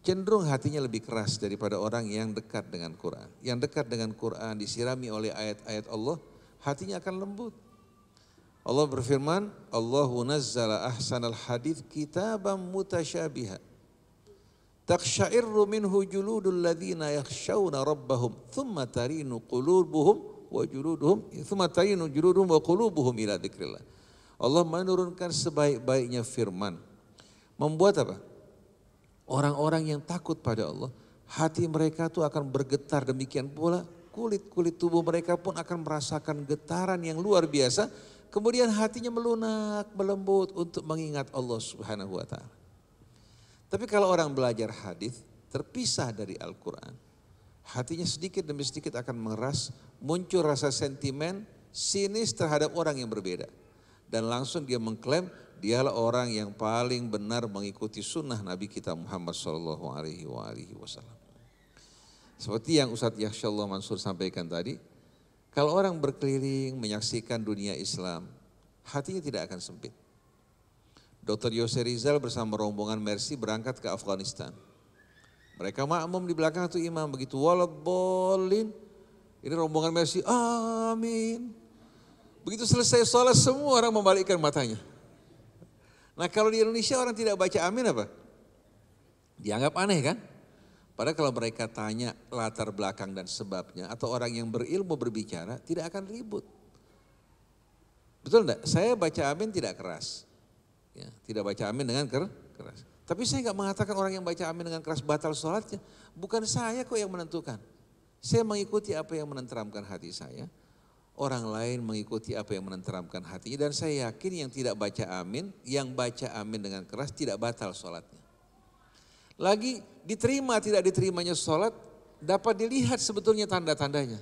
cenderung hatinya lebih keras daripada orang yang dekat dengan Quran. Yang dekat dengan Quran disirami oleh ayat-ayat Allah, hatinya akan lembut. Allah berfirman, Allahu nazzala ahsanal hadits kitaban mutasyabiha. Taqsya'irru minhu juludul ladzina yakhshawna rabbahum thumma tarinu qulubuhum wa juluduhum thumma tarinu juluduhum wa qulubuhum ila dzikrillah. Allah menurunkan sebaik-baiknya firman. Membuat apa? Orang-orang yang takut pada Allah, hati mereka tuh akan bergetar, demikian pula kulit-kulit tubuh mereka pun akan merasakan getaran yang luar biasa. Kemudian hatinya melunak, melembut untuk mengingat Allah Subhanahu wa ta'ala. Tapi kalau orang belajar hadis terpisah dari Al-Quran, hatinya sedikit demi sedikit akan mengeras, muncul rasa sentimen, sinis terhadap orang yang berbeda. Dan langsung dia mengklaim, dialah orang yang paling benar mengikuti sunnah Nabi kita Muhammad SAW. Seperti yang Ustadz Yahyallah Mansur sampaikan tadi, kalau orang berkeliling menyaksikan dunia Islam, hatinya tidak akan sempit. Dr. Yose Rizal bersama rombongan Mercy berangkat ke Afghanistan. Mereka makmum di belakang itu imam begitu waladhdallin, Ini rombongan Messi, amin. Begitu selesai sholat semua orang membalikkan matanya. Nah kalau di Indonesia orang tidak baca amin apa? Dianggap aneh kan? Padahal kalau mereka tanya latar belakang dan sebabnya atau orang yang berilmu berbicara tidak akan ribut. Betul enggak? Saya baca amin tidak keras. Ya, tidak baca amin dengan keras. Tapi saya enggak mengatakan orang yang baca amin dengan keras batal sholatnya. Bukan saya kok yang menentukan. Saya mengikuti apa yang menenteramkan hati saya. Orang lain mengikuti apa yang menenteramkan hatinya. Dan saya yakin yang tidak baca amin, yang baca amin dengan keras tidak batal sholatnya. Lagi diterima tidak diterimanya sholat dapat dilihat sebetulnya tanda-tandanya.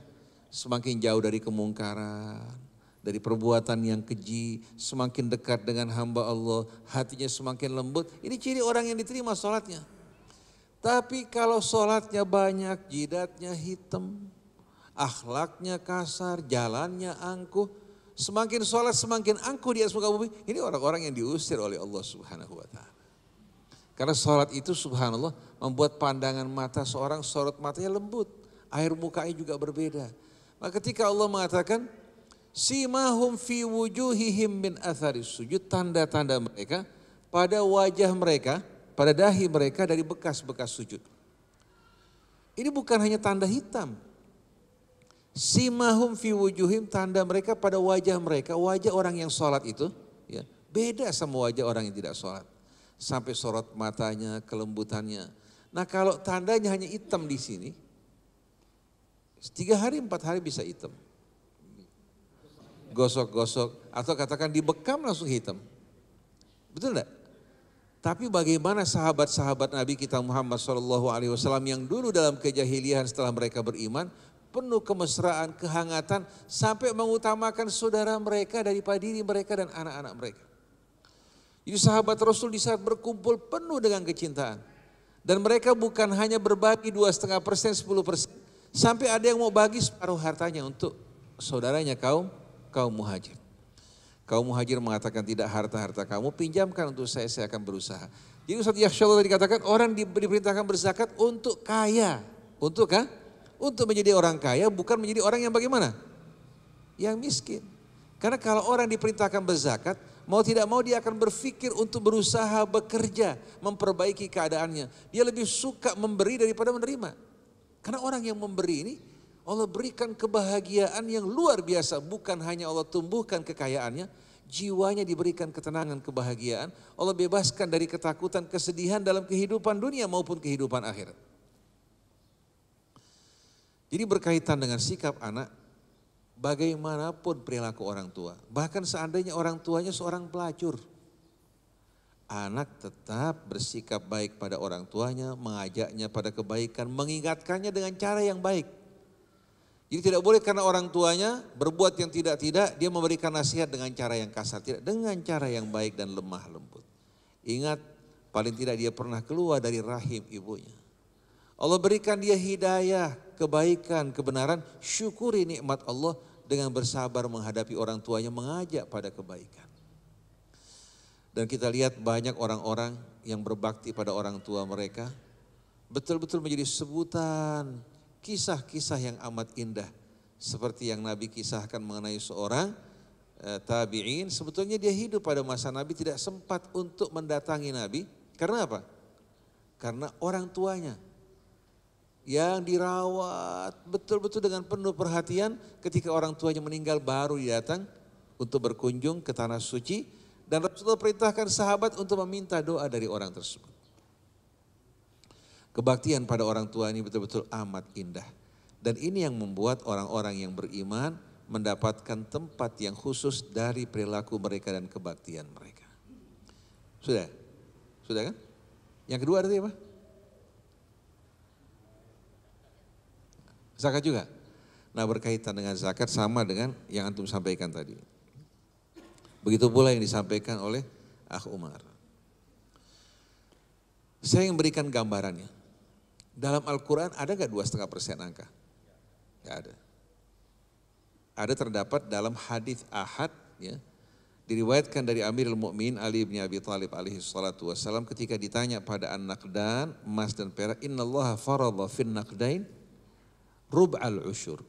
Semakin jauh dari kemungkaran, dari perbuatan yang keji, semakin dekat dengan hamba Allah, hatinya semakin lembut. Ini ciri orang yang diterima sholatnya. Tapi kalau sholatnya banyak, jidatnya hitam, akhlaknya kasar, jalannya angkuh, semakin sholat semakin angkuh di atas muka bumi. Ini orang-orang yang diusir oleh Allah Subhanahu wa ta'ala. Karena sholat itu subhanallah membuat pandangan mata seorang sorot matanya lembut. Air mukanya juga berbeda. Maka ketika Allah mengatakan, simahum fi wujuhihim min atharis sujud, tanda-tanda mereka pada wajah mereka, pada dahi mereka dari bekas-bekas sujud. Ini bukan hanya tanda hitam. Simahum fi wujuhim, tanda mereka pada wajah mereka, wajah orang yang sholat itu ya, beda sama wajah orang yang tidak sholat. Sampai sorot matanya, kelembutannya. Nah kalau tandanya hanya hitam di sini, 3 hari 4 hari bisa hitam. Gosok-gosok atau katakan dibekam langsung hitam. Betul enggak? Tapi bagaimana sahabat-sahabat Nabi kita Muhammad SAW yang dulu dalam kejahilian setelah mereka beriman, penuh kemesraan, kehangatan, sampai mengutamakan saudara mereka daripada diri mereka dan anak-anak mereka. Jadi sahabat Rasul di saat berkumpul penuh dengan kecintaan. Dan mereka bukan hanya berbagi 2,5%, 10%. Sampai ada yang mau bagi separuh hartanya untuk saudaranya kaum muhajir. Kaum muhajir mengatakan tidak, harta-harta kamu pinjamkan untuk saya akan berusaha. Jadi Ustaz Yakhshallah tadi katakan orang diperintahkan berzakat untuk kaya. Untuk kan? Untuk menjadi orang kaya bukan menjadi orang yang bagaimana? Yang miskin. Karena kalau orang diperintahkan berzakat, mau tidak mau dia akan berpikir untuk berusaha bekerja, memperbaiki keadaannya. Dia lebih suka memberi daripada menerima. Karena orang yang memberi ini, Allah berikan kebahagiaan yang luar biasa. Bukan hanya Allah tumbuhkan kekayaannya, jiwanya diberikan ketenangan, kebahagiaan. Allah bebaskan dari ketakutan, kesedihan dalam kehidupan dunia maupun kehidupan akhirat. Jadi berkaitan dengan sikap anak, bagaimanapun perilaku orang tua, bahkan seandainya orang tuanya seorang pelacur, anak tetap bersikap baik pada orang tuanya, mengajaknya pada kebaikan, mengingatkannya dengan cara yang baik. Jadi tidak boleh karena orang tuanya berbuat yang tidak-tidak, dia memberikan nasihat dengan cara yang kasar. Tidak, dengan cara yang baik dan lemah lembut. Ingat, paling tidak dia pernah keluar dari rahim ibunya. Allah berikan dia hidayah, kebaikan, kebenaran, syukuri nikmat Allah dengan bersabar menghadapi orang tuanya, mengajak pada kebaikan. Dan kita lihat banyak orang-orang yang berbakti pada orang tua mereka, betul-betul menjadi sebutan kisah-kisah yang amat indah. Seperti yang Nabi kisahkan mengenai seorang tabi'in, sebetulnya dia hidup pada masa Nabi tidak sempat untuk mendatangi Nabi. Karena apa? Karena orang tuanya yang dirawat betul-betul dengan penuh perhatian, ketika orang tuanya meninggal baru datang untuk berkunjung ke tanah suci, dan Rasulullah perintahkan sahabat untuk meminta doa dari orang tersebut. Kebaktian pada orang tua ini betul-betul amat indah, dan ini yang membuat orang-orang yang beriman mendapatkan tempat yang khusus dari perilaku mereka dan kebaktian mereka. Sudah? Sudah kan? Yang kedua tadi apa? Zakat juga. Nah berkaitan dengan zakat sama dengan yang antum sampaikan tadi. Begitu pula yang disampaikan oleh Akh Umar. Saya yang berikan gambarannya. Dalam Al-Quran ada gak 2,5% angka? Gak ada. Ada terdapat dalam hadis ahad, ya, diriwayatkan dari Amirul Mukminin Ali bin Abi Thalib alaihi salatu wassalam ketika ditanya pada an-naqdan, emas dan perak, innallaha faradha fin naqdain rub'al usyur.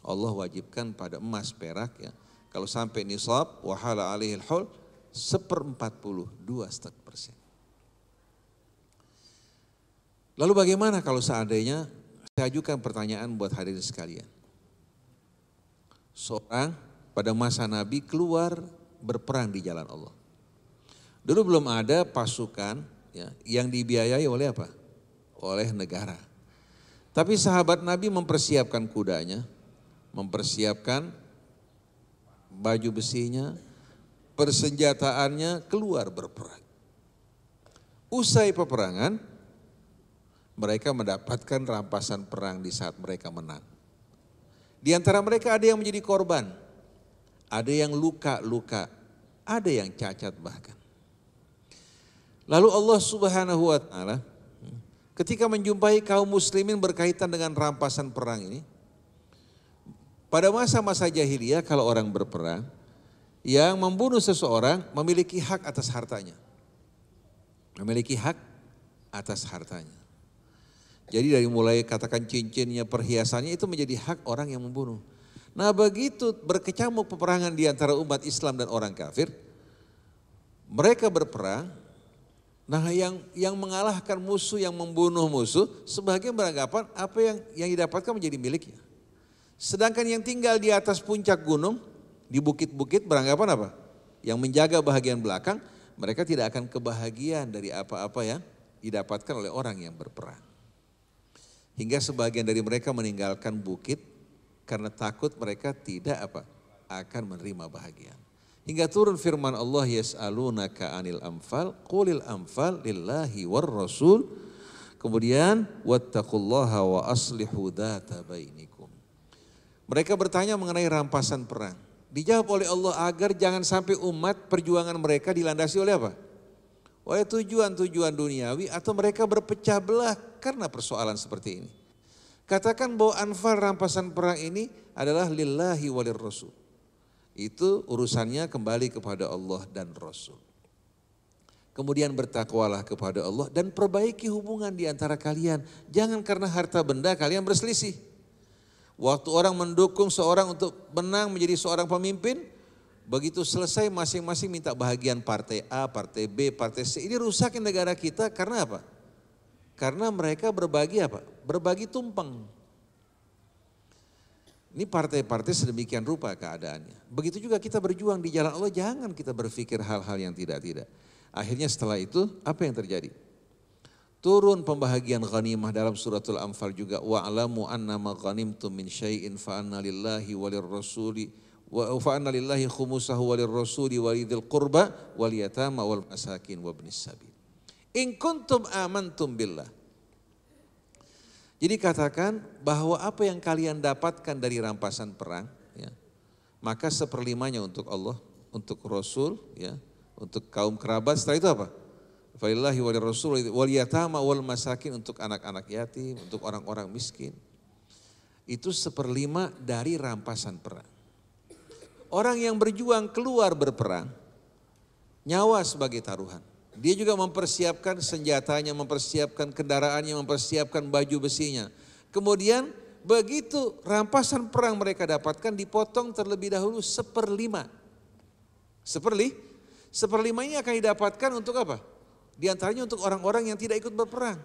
Allah wajibkan pada emas perak ya. Kalau sampai nisab wahala alaihil haul 1/42,5%. Lalu bagaimana kalau seandainya saya ajukan pertanyaan buat hadirin sekalian. Seorang pada masa Nabi keluar berperang di jalan Allah. Dulu belum ada pasukan ya, yang dibiayai oleh apa? Oleh negara. Tapi sahabat Nabi mempersiapkan kudanya, mempersiapkan baju besinya, persenjataannya, keluar berperang. Usai peperangan, mereka mendapatkan rampasan perang di saat mereka menang. Di antara mereka ada yang menjadi korban, ada yang luka-luka, ada yang cacat bahkan. Lalu Allah Subhanahu wa taala ketika menjumpai kaum muslimin berkaitan dengan rampasan perang ini, pada masa-masa jahiliyah kalau orang berperang, yang membunuh seseorang memiliki hak atas hartanya. Memiliki hak atas hartanya. Jadi dari mulai katakan cincinnya, perhiasannya itu menjadi hak orang yang membunuh. Nah begitu berkecamuk peperangan di antara umat Islam dan orang kafir, mereka berperang, nah yang mengalahkan musuh, yang membunuh musuh, sebagian beranggapan apa yang didapatkan menjadi miliknya. Sedangkan yang tinggal di atas puncak gunung, di bukit-bukit beranggapan apa? Yang menjaga bahagian belakang, mereka tidak akan kebahagiaan dari apa-apa yang didapatkan oleh orang yang berperang. Hingga sebagian dari mereka meninggalkan bukit karena takut mereka tidak akan menerima bahagian. Hingga turun firman Allah, yas'alunaka 'anil anfal qulil anfal lillahi war rasul. Kemudian wattaqullaha wa aslihu dzata bainikum. Mereka bertanya mengenai rampasan perang. Dijawab oleh Allah agar jangan sampai umat perjuangan mereka dilandasi oleh apa? Oleh tujuan-tujuan duniawi atau mereka berpecah belah karena persoalan seperti ini. Katakan bahwa anfal rampasan perang ini adalah lillahi walir rasul. Itu urusannya kembali kepada Allah dan Rasul. Kemudian bertakwalah kepada Allah dan perbaiki hubungan di antara kalian. Jangan karena harta benda kalian berselisih. Waktu orang mendukung seorang untuk menang menjadi seorang pemimpin, begitu selesai masing-masing minta bahagian partai A, partai B, partai C. Ini rusakin negara kita karena apa? Karena mereka berbagi apa? Berbagi tumpeng. Ini partai-partai sedemikian rupa keadaannya. Begitu juga kita berjuang di jalan Allah, jangan kita berpikir hal-hal yang tidak-tidak. Akhirnya setelah itu apa yang terjadi? Turun pembahagian ghanimah dalam suratul Anfal juga. Wa'alamu annama ghanimtum min syai'in fa'anna lillahi walir rasuli fa'anna lillahi khumusahu walir rasuli walidil qurba wal yatama wal masakin wabnis sabil. In kuntum amantum billah. Jadi katakan bahwa apa yang kalian dapatkan dari rampasan perang, ya, maka 1/5-nya untuk Allah, untuk Rasul, ya, untuk kaum kerabat. Setelah itu apa? Falillahi walir rasul wal yatama wal masakin, untuk anak-anak yatim, untuk orang-orang miskin. Itu 1/5 dari rampasan perang. Orang yang berjuang keluar berperang, nyawa sebagai taruhan. Dia juga mempersiapkan senjatanya, mempersiapkan kendaraannya, mempersiapkan baju besinya. Kemudian begitu rampasan perang mereka dapatkan dipotong terlebih dahulu 1/5. 1/5 ini akan didapatkan untuk apa? Di antaranya untuk orang-orang yang tidak ikut berperang.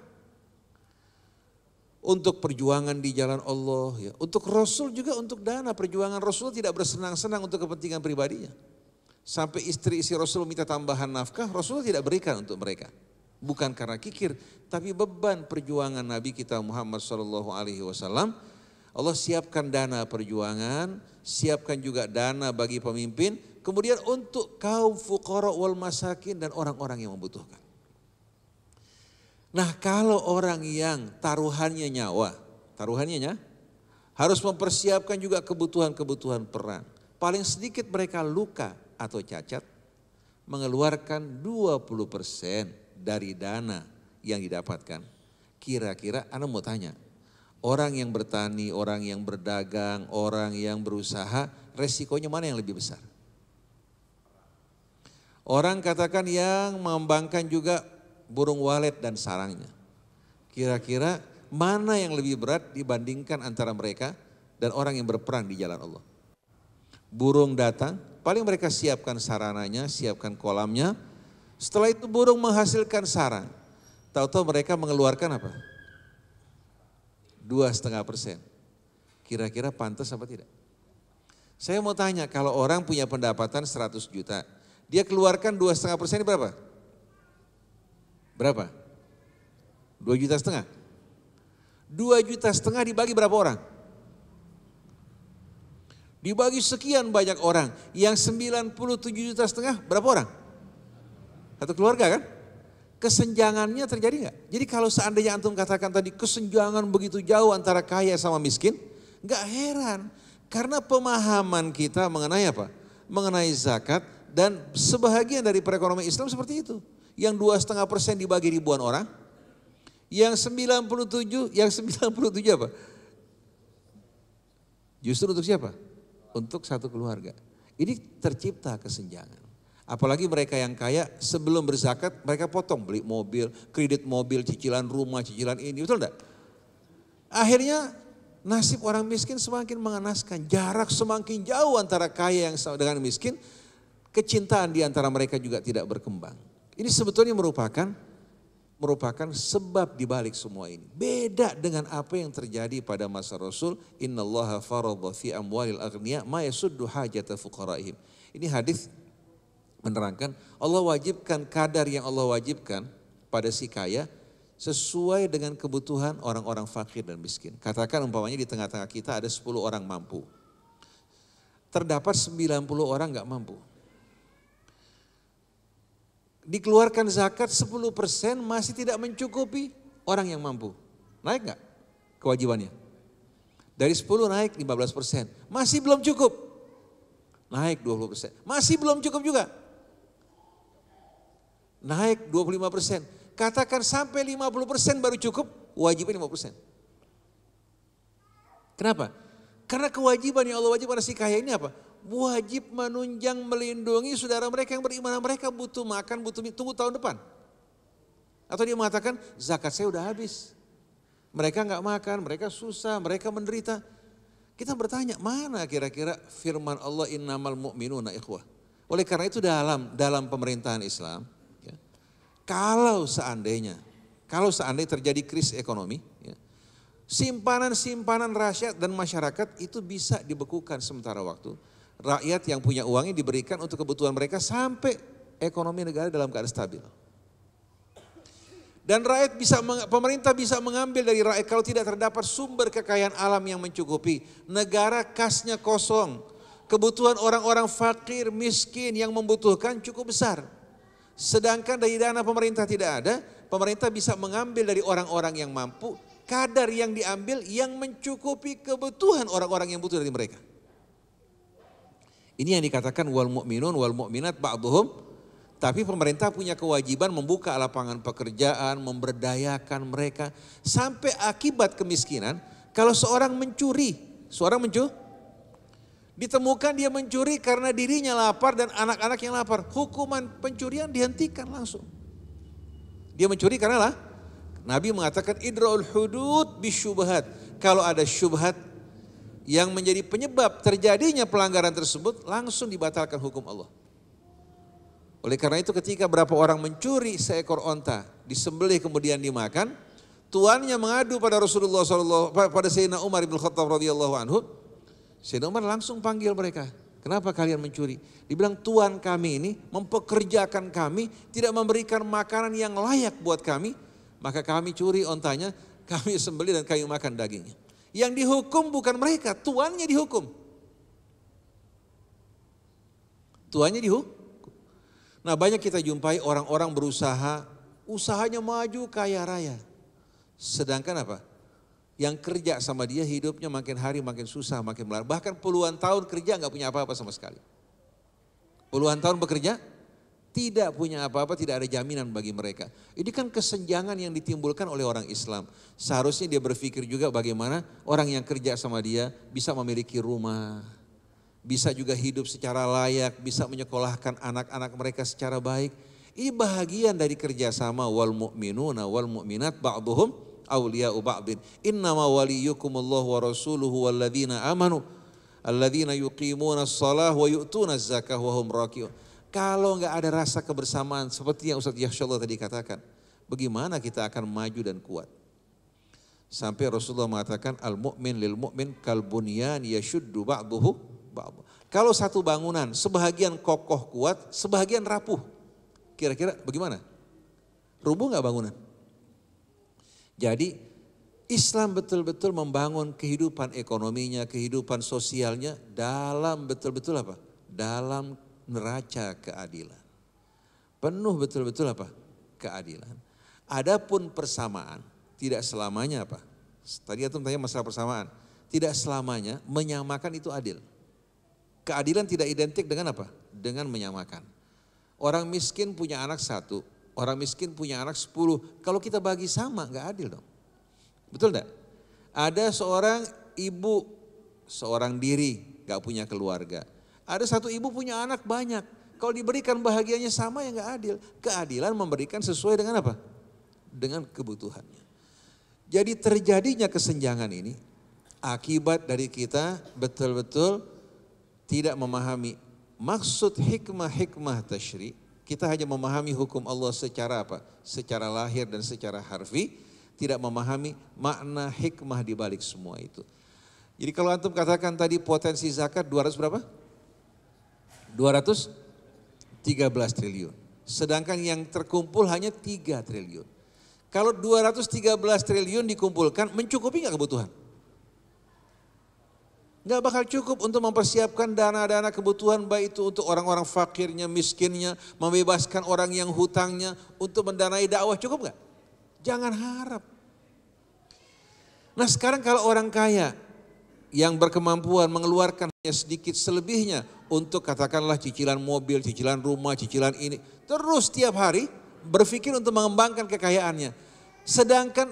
Untuk perjuangan di jalan Allah, ya. Untuk Rasul juga untuk dana perjuangan. Rasul tidak bersenang-senang untuk kepentingan pribadinya. Sampai istri-istri Rasul minta tambahan nafkah, Rasul tidak berikan untuk mereka. Bukan karena kikir, tapi beban perjuangan Nabi kita Muhammad SAW. Allah siapkan dana perjuangan, siapkan juga dana bagi pemimpin, kemudian untuk kaum fuqara wal masakin dan orang-orang yang membutuhkan. Nah kalau orang yang taruhannya nyawa, harus mempersiapkan juga kebutuhan-kebutuhan perang. Paling sedikit mereka luka atau cacat, mengeluarkan 20% dari dana yang didapatkan. Kira-kira Anda mau tanya, orang yang bertani, orang yang berdagang, orang yang berusaha, resikonya mana yang lebih besar? Orang katakan yang mengembangkan juga burung walet dan sarangnya. Kira-kira mana yang lebih berat dibandingkan antara mereka? dan orang yang berperang di jalan Allah. Burung datang, paling mereka siapkan sarananya, siapkan kolamnya. Setelah itu burung menghasilkan sarang. Tahu-tahu mereka mengeluarkan apa? 2,5%. Kira-kira pantas apa tidak? Saya mau tanya, kalau orang punya pendapatan 100 juta, dia keluarkan 2,5% ini berapa? Berapa? 2,5 juta. 2,5 juta dibagi berapa orang? Dibagi sekian banyak orang. Yang 97,5 juta berapa orang? Satu keluarga kan? Kesenjangannya terjadi enggak? Jadi kalau seandainya antum katakan tadi kesenjangan begitu jauh antara kaya sama miskin, enggak heran. Karena pemahaman kita mengenai apa? Mengenai zakat dan sebahagian dari perekonomian Islam seperti itu. Yang 2,5% dibagi ribuan orang, yang 97 apa? Justru untuk siapa? Untuk satu keluarga. Ini tercipta kesenjangan. Apalagi mereka yang kaya sebelum berzakat mereka potong beli mobil, kredit mobil, cicilan rumah, cicilan ini, betul enggak? Akhirnya nasib orang miskin semakin mengenaskan, jarak semakin jauh antara kaya yang dengan miskin, kecintaan di antara mereka juga tidak berkembang. Ini sebetulnya merupakan sebab dibalik semua ini. Beda dengan apa yang terjadi pada masa Rasul, innallaha faradha fi amwalil aghniya ma yasuddu hajata fuqaraihim. Ini hadis menerangkan Allah wajibkan kadar yang Allah wajibkan pada si kaya sesuai dengan kebutuhan orang-orang fakir dan miskin. Katakan umpamanya di tengah-tengah kita ada 10 orang mampu. Terdapat 90 orang enggak mampu. Dikeluarkan zakat 10% masih tidak mencukupi orang yang mampu. Naik enggak kewajibannya? Dari 10 naik 15%. Masih belum cukup. Naik 20%. Masih belum cukup juga. Naik 25%. Katakan sampai 50% baru cukup, wajibnya 50%. Kenapa? Karena kewajiban yang Allah wajibkan pada si kaya ini apa? Wajib menunjang, melindungi saudara mereka yang beriman. Mereka butuh makan, butuh tunggu tahun depan. Atau dia mengatakan zakat saya udah habis. Mereka enggak makan, mereka susah, mereka menderita. Kita bertanya mana kira-kira firman Allah innamal mu'minuna ikhwah. Oleh karena itu dalam pemerintahan Islam, kalau seandainya terjadi krisis ekonomi, simpanan rakyat dan masyarakat itu bisa dibekukan sementara waktu. Rakyat yang punya uangnya diberikan untuk kebutuhan mereka sampai ekonomi negara dalam keadaan stabil. Dan pemerintah bisa mengambil dari rakyat kalau tidak terdapat sumber kekayaan alam yang mencukupi. Negara kasnya kosong, kebutuhan orang-orang fakir, miskin yang membutuhkan cukup besar. Sedangkan dari dana pemerintah tidak ada, pemerintah bisa mengambil dari orang-orang yang mampu, kadar yang diambil yang mencukupi kebutuhan orang-orang yang butuh dari mereka. Ini yang dikatakan wal mu'minun wal mu'minat ba'duhum, tapi pemerintah punya kewajiban membuka lapangan pekerjaan, memberdayakan mereka. Sampai akibat kemiskinan, kalau seorang mencuri, ditemukan dia mencuri karena dirinya lapar dan anak-anak yang lapar. Hukuman pencurian dihentikan langsung. Dia mencuri karena lah. Nabi mengatakan idra'ul hudud bisyubhat. Kalau ada syubhat yang menjadi penyebab terjadinya pelanggaran tersebut, langsung dibatalkan hukum Allah. Oleh karena itu ketika berapa orang mencuri seekor onta, disembelih kemudian dimakan, tuannya mengadu pada Rasulullah pada Sayyidina Umar bin Khattab radhiyallahu anhu. Sayyidina Umar langsung panggil mereka. Kenapa kalian mencuri? Dibilang tuan kami ini mempekerjakan kami, tidak memberikan makanan yang layak buat kami, maka kami curi ontanya, kami sembelih dan kami makan dagingnya. Yang dihukum bukan mereka, tuannya dihukum. Tuannya dihukum. Nah banyak kita jumpai orang-orang berusaha, usahanya maju kaya raya. Sedangkan apa? Yang kerja sama dia hidupnya makin hari makin susah, makin melar. Bahkan puluhan tahun kerja nggak punya apa-apa sama sekali. Puluhan tahun bekerja, tidak punya apa-apa, tidak ada jaminan bagi mereka. Ini kan kesenjangan yang ditimbulkan oleh orang Islam. Seharusnya dia berpikir juga bagaimana orang yang kerja sama dia bisa memiliki rumah, bisa juga hidup secara layak, bisa menyekolahkan anak-anak mereka secara baik. Ini bahagian dari kerjasama wal mu'minuna wal mu'minat ba'duhum awliya'u ba'din. Innama waliyukumullahu wa rasuluhu walladzina amanu alladzina yuqimuna shalah wa yu'tuna zakah wa hum raki'un. Kalau enggak ada rasa kebersamaan seperti yang Ustaz Yahsyallah tadi katakan, bagaimana kita akan maju dan kuat? Sampai Rasulullah mengatakan al-mu'min lil mu'min kal bunyan yashuddu ba'duhu ba'd. Kalau satu bangunan sebahagian kokoh kuat, sebahagian rapuh. Kira-kira bagaimana? Rubuh enggak bangunan? Jadi Islam betul-betul membangun kehidupan ekonominya, kehidupan sosialnya dalam betul-betul apa? Dalam neraca keadilan. Penuh betul-betul apa? Keadilan. Adapun persamaan tidak selamanya apa? Tadi antum tanya masalah persamaan. Tidak selamanya menyamakan itu adil. Keadilan tidak identik dengan apa? Dengan menyamakan. Orang miskin punya anak 1, orang miskin punya anak 10. Kalau kita bagi sama enggak adil dong. Betul enggak? Ada seorang ibu, seorang diri, enggak punya keluarga. Ada satu ibu punya anak banyak. Kalau diberikan bahagianya sama ya enggak adil. Keadilan memberikan sesuai dengan apa? Dengan kebutuhannya. Jadi terjadinya kesenjangan ini akibat dari kita betul-betul tidak memahami maksud hikmah tasyri'. Kita hanya memahami hukum Allah secara apa? Secara lahir dan secara harfi, tidak memahami makna hikmah di balik semua itu. Jadi kalau antum katakan tadi potensi zakat 200 berapa? 213 triliun. Sedangkan yang terkumpul hanya 3 triliun. Kalau 213 triliun dikumpulkan, mencukupi nggak kebutuhan? Nggak bakal cukup untuk mempersiapkan dana-dana kebutuhan, baik itu untuk orang-orang fakirnya, miskinnya, membebaskan orang yang hutangnya, untuk mendanai dakwah, cukup nggak? Jangan harap. Nah sekarang kalau orang kaya yang berkemampuan mengeluarkan hanya sedikit, selebihnya untuk katakanlah cicilan mobil, cicilan rumah, cicilan ini, terus tiap hari berpikir untuk mengembangkan kekayaannya. Sedangkan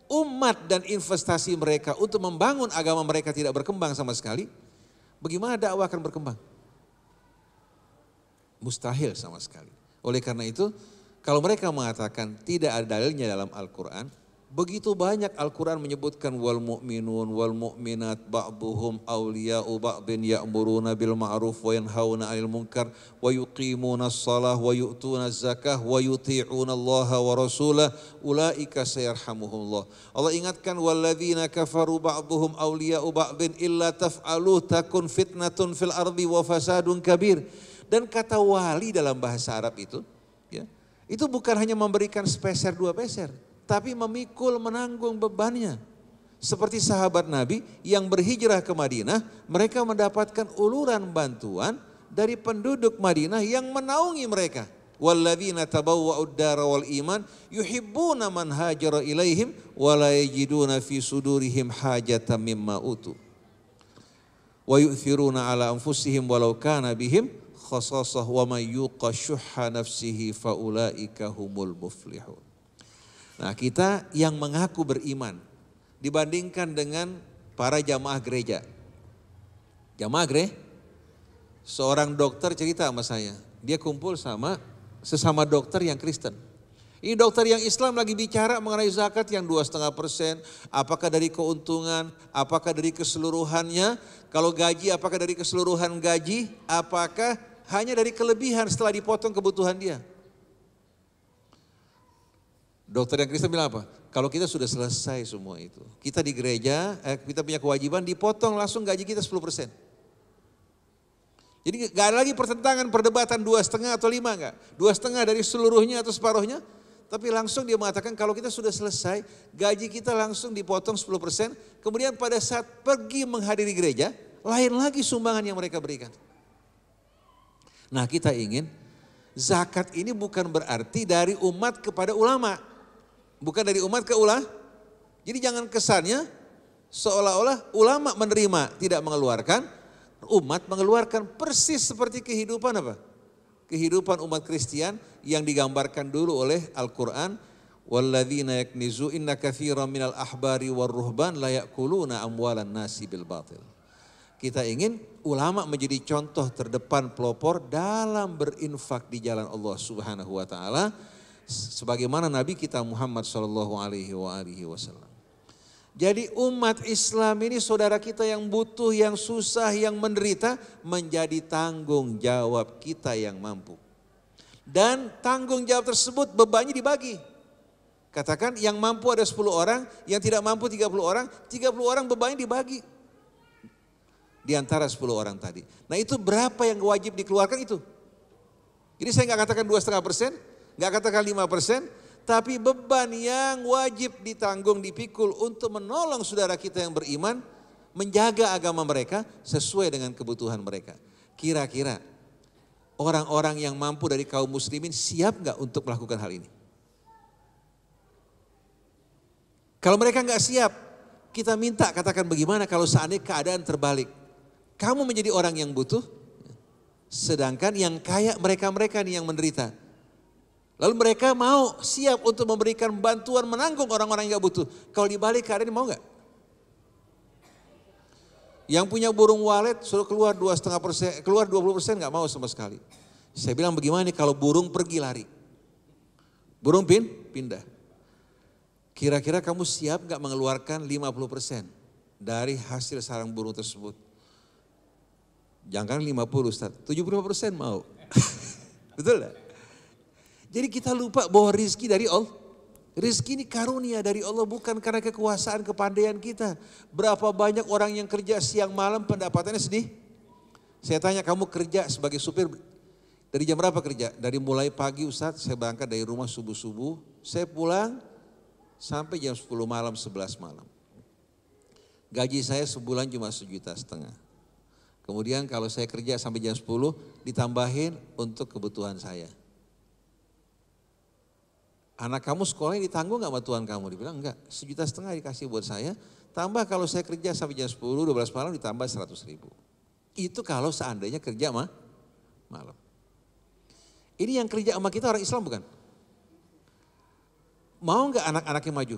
umat dan investasi mereka untuk membangun agama mereka tidak berkembang sama sekali, bagaimana dakwah akan berkembang? Mustahil sama sekali. Oleh karena itu, kalau mereka mengatakan tidak ada dalilnya dalam Al-Quran, begitu banyak Al-Quran menyebutkan wal mu'minun wal mu'minat ba'duhum awliya'u ba'din ya'muruna bil ma'ruf wa yanhauna 'anil munkar wa yuqimuna shalah wa yu'tuna zakah wa yuti'una Allah wa rasulah ulaika sayarhamuhumullah. Allah ingatkan walladzina kafaru ba'duhum awliya'u ba'din illa taf'aluh takun fitnatun fil ardi wa fasadun kabir. Dan kata wali dalam bahasa Arab itu, ya, itu bukan hanya memberikan sepeser 2 peser, tapi memikul menanggung bebannya. Seperti sahabat Nabi yang berhijrah ke Madinah, mereka mendapatkan uluran bantuan dari penduduk Madinah yang menaungi mereka. Walladzina tabawwa'ud dara wal iman yuhibbuna man hajara ilaihim wa la yajiduna fi sudurihim hajatan mimma utu. Wa yu'thiruna ala anfusihim walau kana bihim khasasah wa may yuqa syuhha nafsihi faulaika humul muflihun. Nah kita yang mengaku beriman dibandingkan dengan para jamaah gereja. Seorang dokter cerita sama saya, dia kumpul sama sesama dokter yang Kristen. Ini dokter yang Islam lagi bicara mengenai zakat yang 2,5%, apakah dari keuntungan, apakah dari keseluruhannya, kalau gaji apakah dari keseluruhan gaji, apakah hanya dari kelebihan setelah dipotong kebutuhan dia. Dokter yang Kristen bilang apa? Kalau kita sudah selesai semua itu, kita di gereja, kita punya kewajiban dipotong langsung gaji kita 10%. Jadi gak ada lagi pertentangan, perdebatan 2,5 atau 5 enggak. 2,5 dari seluruhnya atau separuhnya, tapi langsung dia mengatakan kalau kita sudah selesai, gaji kita langsung dipotong 10%, kemudian pada saat pergi menghadiri gereja, lain lagi sumbangan yang mereka berikan. Nah kita ingin, zakat ini bukan berarti dari umat kepada ulama. Bukan dari umat ke ulama. Jadi jangan kesannya seolah-olah ulama menerima tidak mengeluarkan, umat mengeluarkan, persis seperti kehidupan apa? Kehidupan umat Kristen yang digambarkan dulu oleh Al-Quran. Walladzina yaknizu inna katsiran minal ahbari war ruhban la yakuluna amwalan nasi bil batil. Kita ingin ulama menjadi contoh terdepan pelopor dalam berinfak di jalan Allah Subhanahu wa taala. sebagaimana Nabi kita Muhammad sallallahu alaihi wasallam. Jadi umat Islam ini saudara kita yang butuh, yang susah, yang menderita menjadi tanggung jawab kita yang mampu. Dan tanggung jawab tersebut bebannya dibagi. Katakan yang mampu ada 10 orang, yang tidak mampu 30 orang, 30 orang bebannya dibagi. Di antara 10 orang tadi. Nah itu berapa yang wajib dikeluarkan itu? Jadi saya nggak katakan 2,5%, nggak katakan 5%, tapi beban yang wajib ditanggung, dipikul untuk menolong saudara kita yang beriman, menjaga agama mereka sesuai dengan kebutuhan mereka. Kira-kira orang-orang yang mampu dari kaum muslimin siap nggak untuk melakukan hal ini? Kalau mereka nggak siap, kita minta katakan bagaimana kalau seandainya keadaan terbalik. Kamu menjadi orang yang butuh, sedangkan yang kaya mereka-mereka nih yang menderita. Lalu mereka mau siap untuk memberikan bantuan menanggung orang-orang yang gak butuh. Kalau dibalik keadaan ini mau gak? Yang punya burung walet suruh keluar 2,5%, keluar 20% gak mau sama sekali. Saya bilang bagaimana nih kalau burung pergi lari? Burung pindah. Kira-kira kamu siap gak mengeluarkan 50% dari hasil sarang burung tersebut? Jangan 50 Ustaz, 75% mau. Betul gak? Jadi kita lupa bahwa rizki dari Allah. Rizki ini karunia dari Allah, bukan karena kekuasaan, kepandaian kita. Berapa banyak orang yang kerja siang malam pendapatannya sedih. Saya tanya, kamu kerja sebagai supir dari jam berapa kerja? Dari mulai pagi Ustaz, saya berangkat dari rumah subuh-subuh. Saya pulang sampai jam 10 malam, 11 malam. Gaji saya sebulan cuma 1,5 juta. Kemudian kalau saya kerja sampai jam 10 ditambahin untuk kebutuhan saya. Anak kamu sekolahnya ditanggung gak sama Tuhan kamu? Dibilang enggak, 1,5 juta dikasih buat saya. Tambah kalau saya kerja sampai jam 10, 12 malam ditambah 100.000. Itu kalau seandainya kerja malam. Ini yang kerja sama kita orang Islam bukan? Mau gak anak-anaknya maju?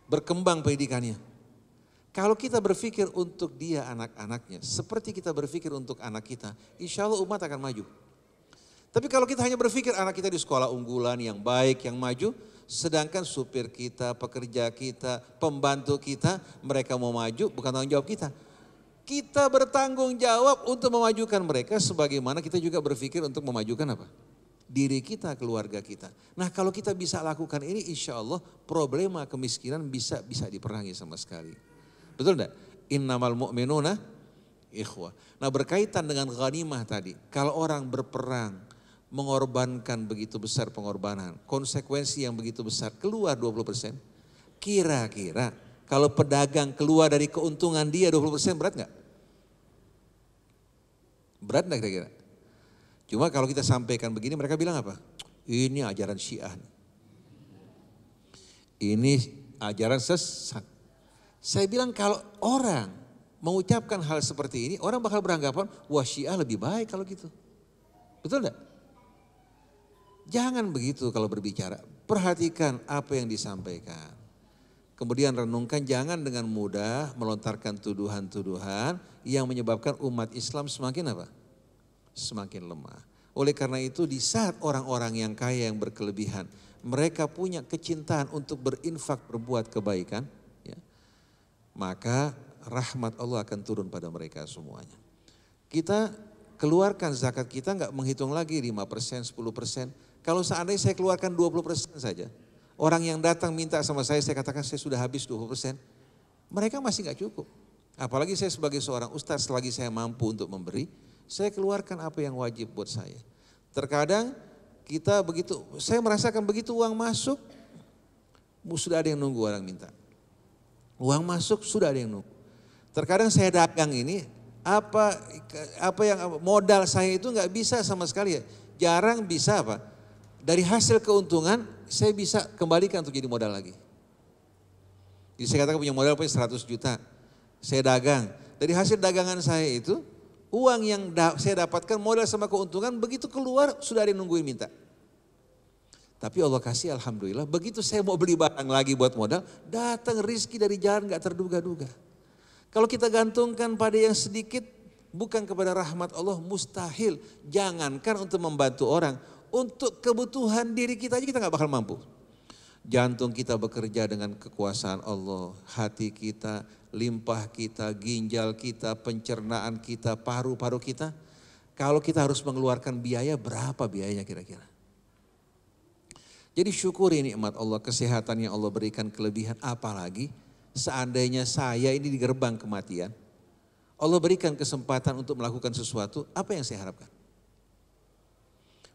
Berkembang pendidikannya. Kalau kita berpikir untuk dia anak-anaknya, seperti kita berpikir untuk anak kita, insya Allah umat akan maju. Tapi kalau kita hanya berpikir anak kita di sekolah unggulan yang baik, yang maju, sedangkan supir kita, pekerja kita, pembantu kita, mereka mau maju bukan tanggung jawab kita. Kita bertanggung jawab untuk memajukan mereka sebagaimana kita juga berpikir untuk memajukan apa? Diri kita, keluarga kita. Nah kalau kita bisa lakukan ini insya Allah problema kemiskinan bisa diperangi sama sekali. Betul enggak? Innamal mu'minuna ikhwah. Nah berkaitan dengan ghanimah tadi, kalau orang berperang, mengorbankan begitu besar pengorbanan, konsekuensi yang begitu besar, keluar 20%. Kira-kira kalau pedagang keluar dari keuntungan dia 20% berat nggak? Berat nggak kira-kira? Cuma kalau kita sampaikan begini mereka bilang apa? Ini ajaran Syiah. Ini ajaran sesat. Saya bilang kalau orang mengucapkan hal seperti ini, orang bakal beranggapan, wah Syiah lebih baik kalau gitu. Betul enggak? Jangan begitu kalau berbicara. Perhatikan apa yang disampaikan. Kemudian renungkan, jangan dengan mudah melontarkan tuduhan-tuduhan yang menyebabkan umat Islam semakin apa? Semakin lemah. Oleh karena itu di saat orang-orang yang kaya yang berkelebihan, mereka punya kecintaan untuk berinfak, berbuat kebaikan, ya, maka rahmat Allah akan turun pada mereka semuanya. Kita keluarkan zakat kita nggak menghitung lagi 5%, 10%. Kalau seandainya saya keluarkan 20% saja, orang yang datang minta sama saya katakan saya sudah habis 20%, mereka masih gak cukup. Apalagi saya sebagai seorang ustaz, selagi saya mampu untuk memberi, saya keluarkan apa yang wajib buat saya. Terkadang kita begitu, saya merasakan begitu uang masuk, sudah ada yang nunggu orang minta. Uang masuk sudah ada yang nunggu. Terkadang saya dagang ini, apa yang modal saya itu gak bisa sama sekali ya. Jarang bisa apa? Dari hasil keuntungan saya bisa kembalikan untuk jadi modal lagi. Jadi saya katakan punya modal 100 juta. Saya dagang. Dari hasil dagangan saya itu uang yang saya dapatkan modal sama keuntungan begitu keluar sudah ada yang nungguin minta. Tapi Allah kasih alhamdulillah begitu saya mau beli barang lagi buat modal datang rizki dari jalan gak terduga-duga. Kalau kita gantungkan pada yang sedikit bukan kepada rahmat Allah mustahil. Jangankan untuk membantu orang. Untuk kebutuhan diri kita aja kita nggak bakal mampu. Jantung kita bekerja dengan kekuasaan Allah, hati kita, limpah kita, ginjal kita, pencernaan kita, paru-paru kita. Kalau kita harus mengeluarkan biaya, berapa biayanya kira-kira? Jadi syukuri nikmat Allah, kesehatan yang Allah berikan, kelebihan. Apalagi seandainya saya ini di gerbang kematian, Allah berikan kesempatan untuk melakukan sesuatu, apa yang saya harapkan?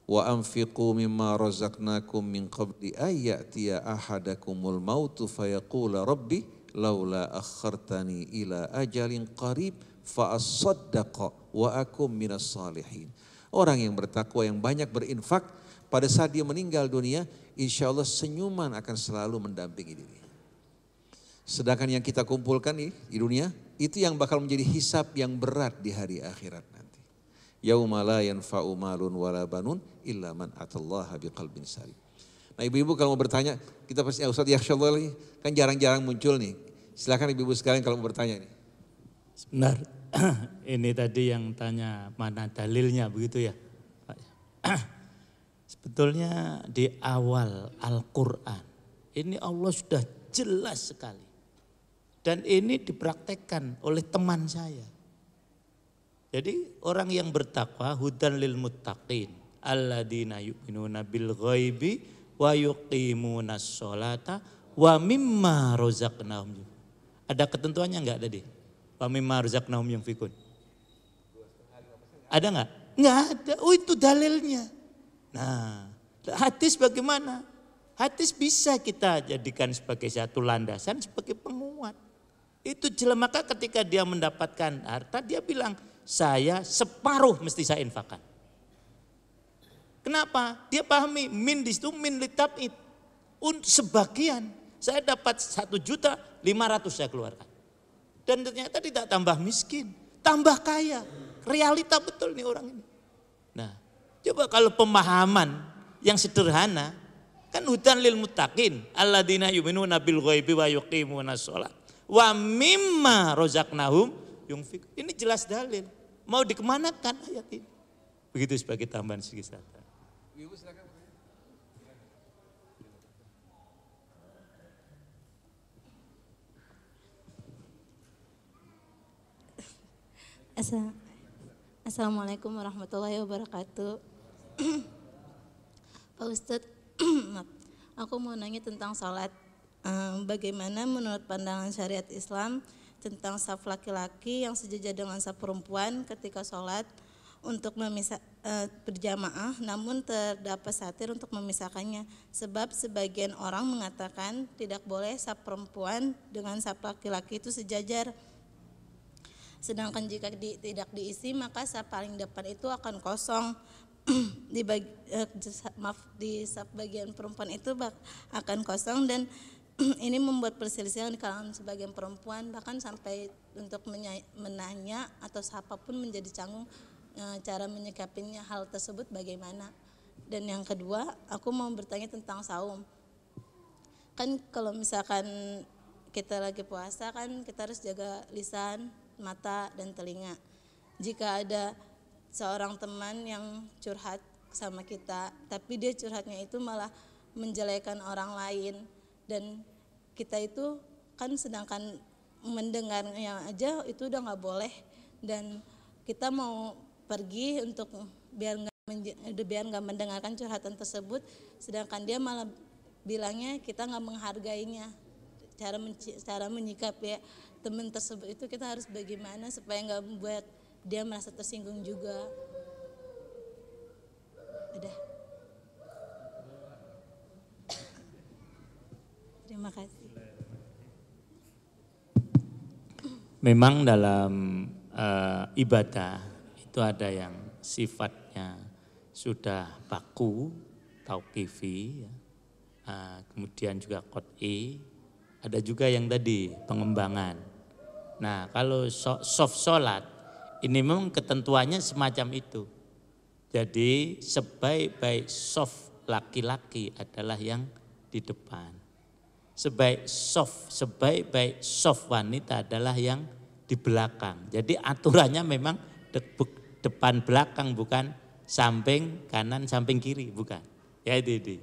Wa anfiqu mimma razaqnakum min qabli ayyatiya ahadakumul mautu fayaqula rabbi laula akhartani ila ajalin qarib fa asaddaqa wa akum minas salihin. Orang yang bertakwa yang banyak berinfak pada saat dia meninggal dunia, insya Allah senyuman akan selalu mendampingi diri. Sedangkan yang kita kumpulkan di dunia, itu yang bakal menjadi hisab yang berat di hari akhirat nanti. Yauma la yanfa'u malun wala banun illa man atallaha biqalbin salim. Nah ibu-ibu kalau mau bertanya, kita pasti Ustaz Yakhsyallah lagi, kan jarang-jarang muncul nih. Silakan ibu-ibu sekalian kalau mau bertanya nih. Sebentar, ini tadi yang tanya mana dalilnya begitu ya Pak. Sebetulnya di awal Al-Quran, ini Allah sudah jelas sekali. Dan ini dipraktekkan oleh teman saya. Jadi orang yang bertakwa hudan lil muttaqin alladzina yu'minuna bil ghaibi wa yuqimunas sholata wa mimma razaqnahum. Ada ketentuannya enggak tadi? Wa mimma razaqnahum yunfikun. Ada enggak? Enggak ada. Oh itu dalilnya. Nah, hadis bagaimana? Hadis bisa kita jadikan sebagai satu landasan, sebagai penguat. Itu jelas, maka ketika dia mendapatkan harta dia bilang, saya separuh mesti saya infakkan. Kenapa? Dia pahami min di situ min litab'id. Sebagian saya dapat 1.500.000 saya keluarkan. Dan ternyata tidak tambah miskin, tambah kaya. Realita betul nih orang ini. Nah, coba kalau pemahaman yang sederhana, kan hudan lil muttaqin alladzina yu'minuna bil ghaibi wa yuqimunas shalah wa mimma razaqnahum yunfik. Ini jelas dalil. Mau dikemanakan ayat ini? Begitu sebagai tambahan sedikit. Ibu silakan. Assalamualaikum warahmatullahi wabarakatuh. Pak Ustadz, aku mau nanya tentang sholat. Bagaimana menurut pandangan syariat Islam tentang saf laki-laki yang sejajar dengan saf perempuan ketika sholat untuk berjamaah, namun terdapat satir untuk memisahkannya. Sebab sebagian orang mengatakan tidak boleh saf perempuan dengan saf laki-laki itu sejajar. Sedangkan jika tidak diisi maka saf paling depan itu akan kosong. Di saf bagian perempuan itu akan kosong dan ini membuat perselisihan di kalangan sebagian perempuan, bahkan sampai untuk menanya atau siapapun menjadi canggung cara menyikapinya hal tersebut bagaimana. Dan yang kedua, aku mau bertanya tentang saum. Kan kalau misalkan kita lagi puasa kan kita harus jaga lisan, mata dan telinga. Jika ada seorang teman yang curhat sama kita, tapi dia curhatnya itu malah menjelekan orang lain, dan kita itu kan sedangkan mendengarnya aja itu udah nggak boleh, dan kita mau pergi untuk biar nggak mendengarkan curhatan tersebut, sedangkan dia malah bilangnya kita nggak menghargainya. Cara menyikapi teman tersebut itu kita harus bagaimana supaya nggak membuat dia merasa tersinggung juga. Udah. Terima kasih. Memang dalam ibadah itu ada yang sifatnya sudah baku, tauqifi, ya. Kemudian juga qot'i, ada juga yang tadi pengembangan. Nah kalau soft sholat ini memang ketentuannya semacam itu. Jadi sebaik-baik soft laki-laki adalah yang di depan. Sebaik-baik soft wanita adalah yang di belakang. Jadi aturannya memang depan belakang bukan samping kanan, samping kiri, bukan. Ya itu.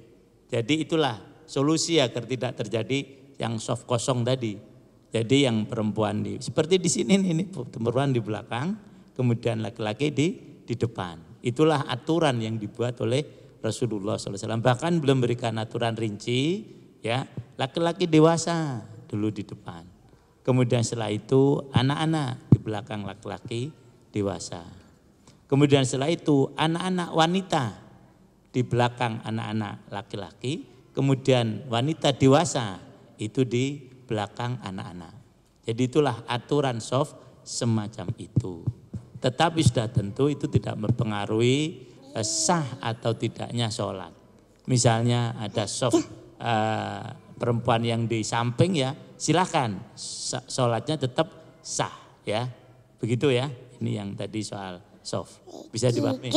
Jadi itulah solusi agar tidak terjadi yang soft kosong tadi. Jadi yang perempuan seperti di sini ini perempuan di belakang, kemudian laki-laki di depan. Itulah aturan yang dibuat oleh Rasulullah SAW. Bahkan belum berikan aturan rinci, ya laki-laki dewasa dulu di depan. Kemudian setelah itu anak-anak di belakang laki-laki dewasa. Kemudian setelah itu anak-anak wanita di belakang anak-anak laki-laki, kemudian wanita dewasa itu di belakang anak-anak. Jadi itulah aturan soft semacam itu. Tetapi sudah tentu itu tidak mempengaruhi sah atau tidaknya sholat. Misalnya ada soft perempuan yang di samping ya silakan sholatnya tetap sah ya. Begitu ya, ini yang tadi soal soft. Bisa dipahami.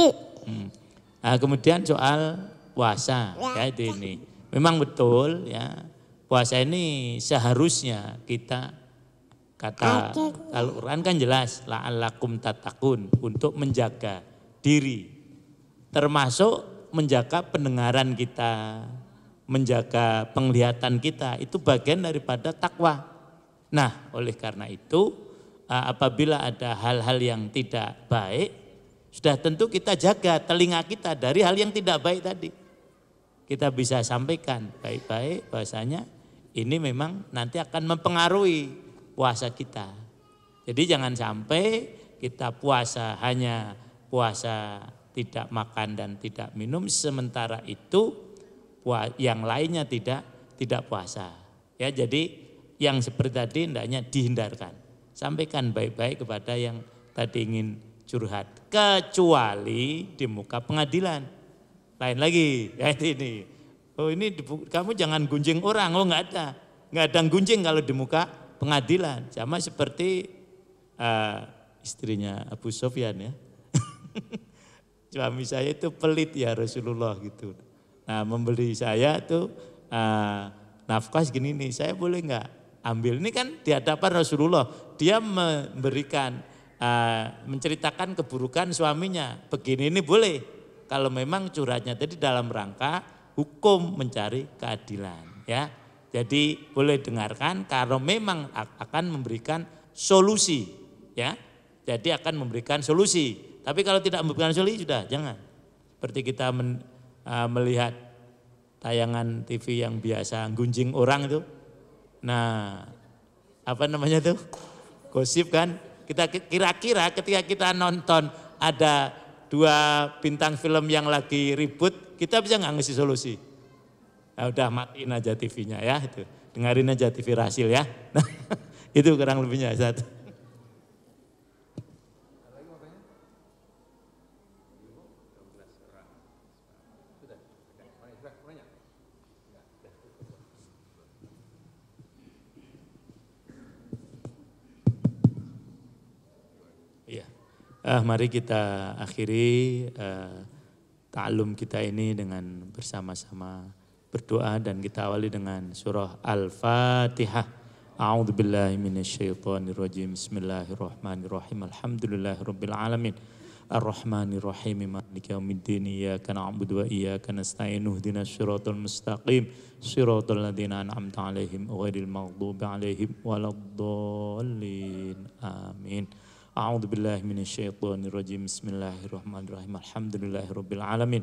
Nah, kemudian soal puasa ya ini. Memang betul ya, puasa ini seharusnya kita kata Al-Quran kan jelas la'allakum tattaqun, untuk menjaga diri. Termasuk menjaga pendengaran kita, menjaga penglihatan kita, itu bagian daripada takwa. Nah, oleh karena itu apabila ada hal-hal yang tidak baik, sudah tentu kita jaga telinga kita dari hal yang tidak baik tadi. Kita bisa sampaikan baik-baik bahasanya ini memang nanti akan mempengaruhi puasa kita. Jadi jangan sampai kita puasa hanya puasa tidak makan dan tidak minum, sementara itu yang lainnya tidak puasa. Ya, jadi yang seperti tadi hendaknya dihindarkan. Sampaikan baik-baik kepada yang tadi ingin curhat, kecuali di muka pengadilan. Lain lagi, ya ini. Oh ini kamu jangan gunjing orang, oh nggak ada gunjing kalau di muka pengadilan. Sama seperti istrinya Abu Sofyan ya. Suami saya itu pelit ya Rasulullah gitu. Nah membeli saya tuh nafkah segini nih, saya boleh nggak ambil? Ini kan di hadapan Rasulullah, dia memberikan menceritakan keburukan suaminya. Begini ini boleh kalau memang curhatnya tadi dalam rangka hukum mencari keadilan ya. Jadi boleh dengarkan kalau memang akan memberikan solusi ya. Jadi akan memberikan solusi. Tapi kalau tidak memberikan solusi sudah jangan. Seperti kita melihat tayangan TV yang biasa gunjing orang itu. Nah, apa namanya tuh? Gosip kan? Kita kira-kira ketika kita nonton ada dua bintang film yang lagi ribut, kita bisa nggak ngasih solusi? Nah, udah matiin aja TV-nya ya, itu dengerin aja TV Rasil ya. Nah, itu kurang lebihnya satu. Mari kita akhiri ta'alum kita ini dengan bersama-sama berdoa dan kita awali dengan surah Al-Fatihah. A'udzubillahi minasyaitonirrajim. Bismillahirrahmanirrahim. Alhamdulillahirabbil alamin. Ar-Rahmanirrahim. Maliki yaumiddin. Iyyaka na'budu wa iyyaka nasta'in. Ihdinas siratal mustaqim. Siratal ladzina an'amta 'alaihim ghairil maghdubi 'alaihim waladdallin. Amin. A'udzu billahi minasyaitonir rajim. Bismillahirrahmanirrahim. Alhamdulillahirabbil alamin.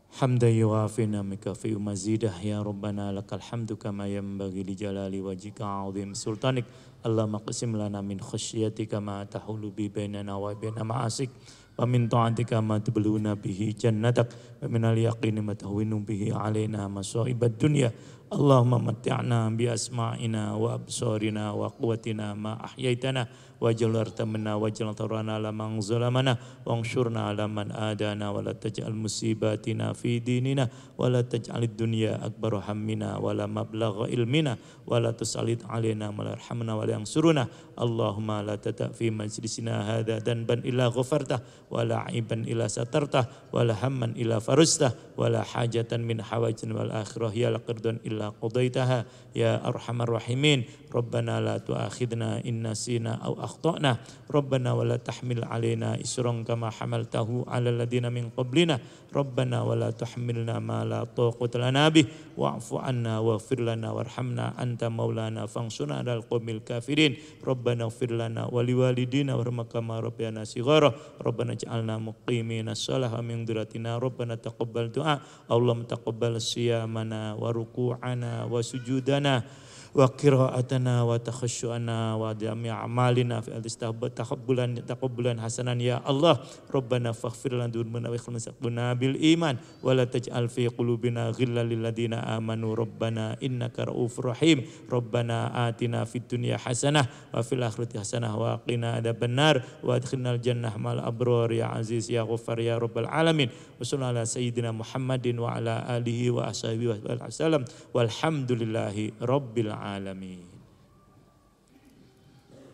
Hamdan yuwafi ni'amaka fi mazidah ya rabbana lakal hamdu kama yanbaghi li jalali wajhika 'azim sultanik. Allahumma qsim lana min khasyyatika ma tahulu bi bainana wa baina ma'asik wa min ta'atika ma tubluna bihi jannatak wa min al-yaqini ma tahwinu bihi 'alaina masa'ibad dunya. Allahumma matti'na bi asma'ina wa absarina wa quwwatina ma ahyaitana waj'al artamana waj'al tarana lamang zalamana wanshurna ala man adana wa la taj'al musibatina fi dinina wa la taj'alid dunya akbar hammina wa la mablagha ilmina wa la tusallit alaina wa la yarhamna wa la yansuruna. Allahumma la tada' fi majlisina hadha danban illa ghafartah wa la aiban illa satartah wa la hamman illa farustah wa la hajatan min hawajin wal akhirah ya laqardun illa illa qadaitaha ya arhamar rahimin. Rabbana la tu'akhidna in nasina aw akhtana. Rabbana wa la tahmil alaina isran kama hamaltahu 'alal ladzina min qablina. Rabbana wa la tuhmilna ma la taqata lana bih wa'fu 'anna waghfir lana warhamna anta maulana fansurna 'alal qaumil kafirin. Rabbana ighfir lana wa liwalidina warhamna kama rabbayana shighara. Rabbana ij'alna muqimina shalah wa min dzurriyyatina. Rabbana taqabbal du'a. Allahumma taqabbal siyamana wa ruku'ana wa sujudana wa qira'atana wa takhasyu'ana wa jami' a'malina fi taqabbulan hasanan ya Allah. Rabbana faghfir lana dzunubana wa ikhlasna bil iman wa la taj'al fi qulubina ghillan lil ladzina amanu rabbana innaka ra'ufur rahim. Rabbana atina fid dunya hasanah wa fil akhirati hasanah wa qina adzabannar wa adkhilnal jannah ma'al abrar ya aziz ya ghaffar ya rabbal alamin. Wa sallallahu ala sayyidina Muhammadin wa ala alihi wa ashabihi wa sallam walhamdulillahi rabbil alamin.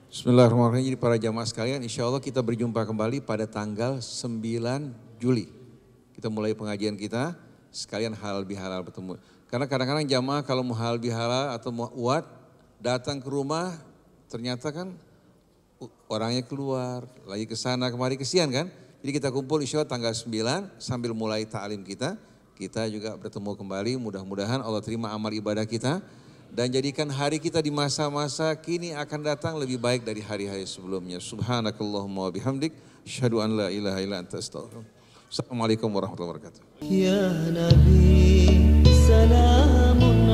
Bismillahirrahmanirrahim. Jadi para jamaah sekalian, insya Allah kita berjumpa kembali pada tanggal 9 Juli. Kita mulai pengajian kita, sekalian halal bihalal bertemu. Karena kadang-kadang jamaah kalau mau halal bihalal atau mau uat, datang ke rumah, ternyata kan orangnya keluar, lagi ke sana kemari kesian kan. Jadi kita kumpul insya Allah tanggal 9 sambil mulai ta'lim kita. Kita juga bertemu kembali, mudah-mudahan Allah terima amal ibadah kita. Dan jadikan hari kita di masa-masa kini akan datang lebih baik dari hari-hari sebelumnya. Subhanakallahumma wa bihamdik. Asyhadu an la ilaha illa anta astaghfiruka. Assalamualaikum warahmatullahi wabarakatuh. Ya Nabi, salamun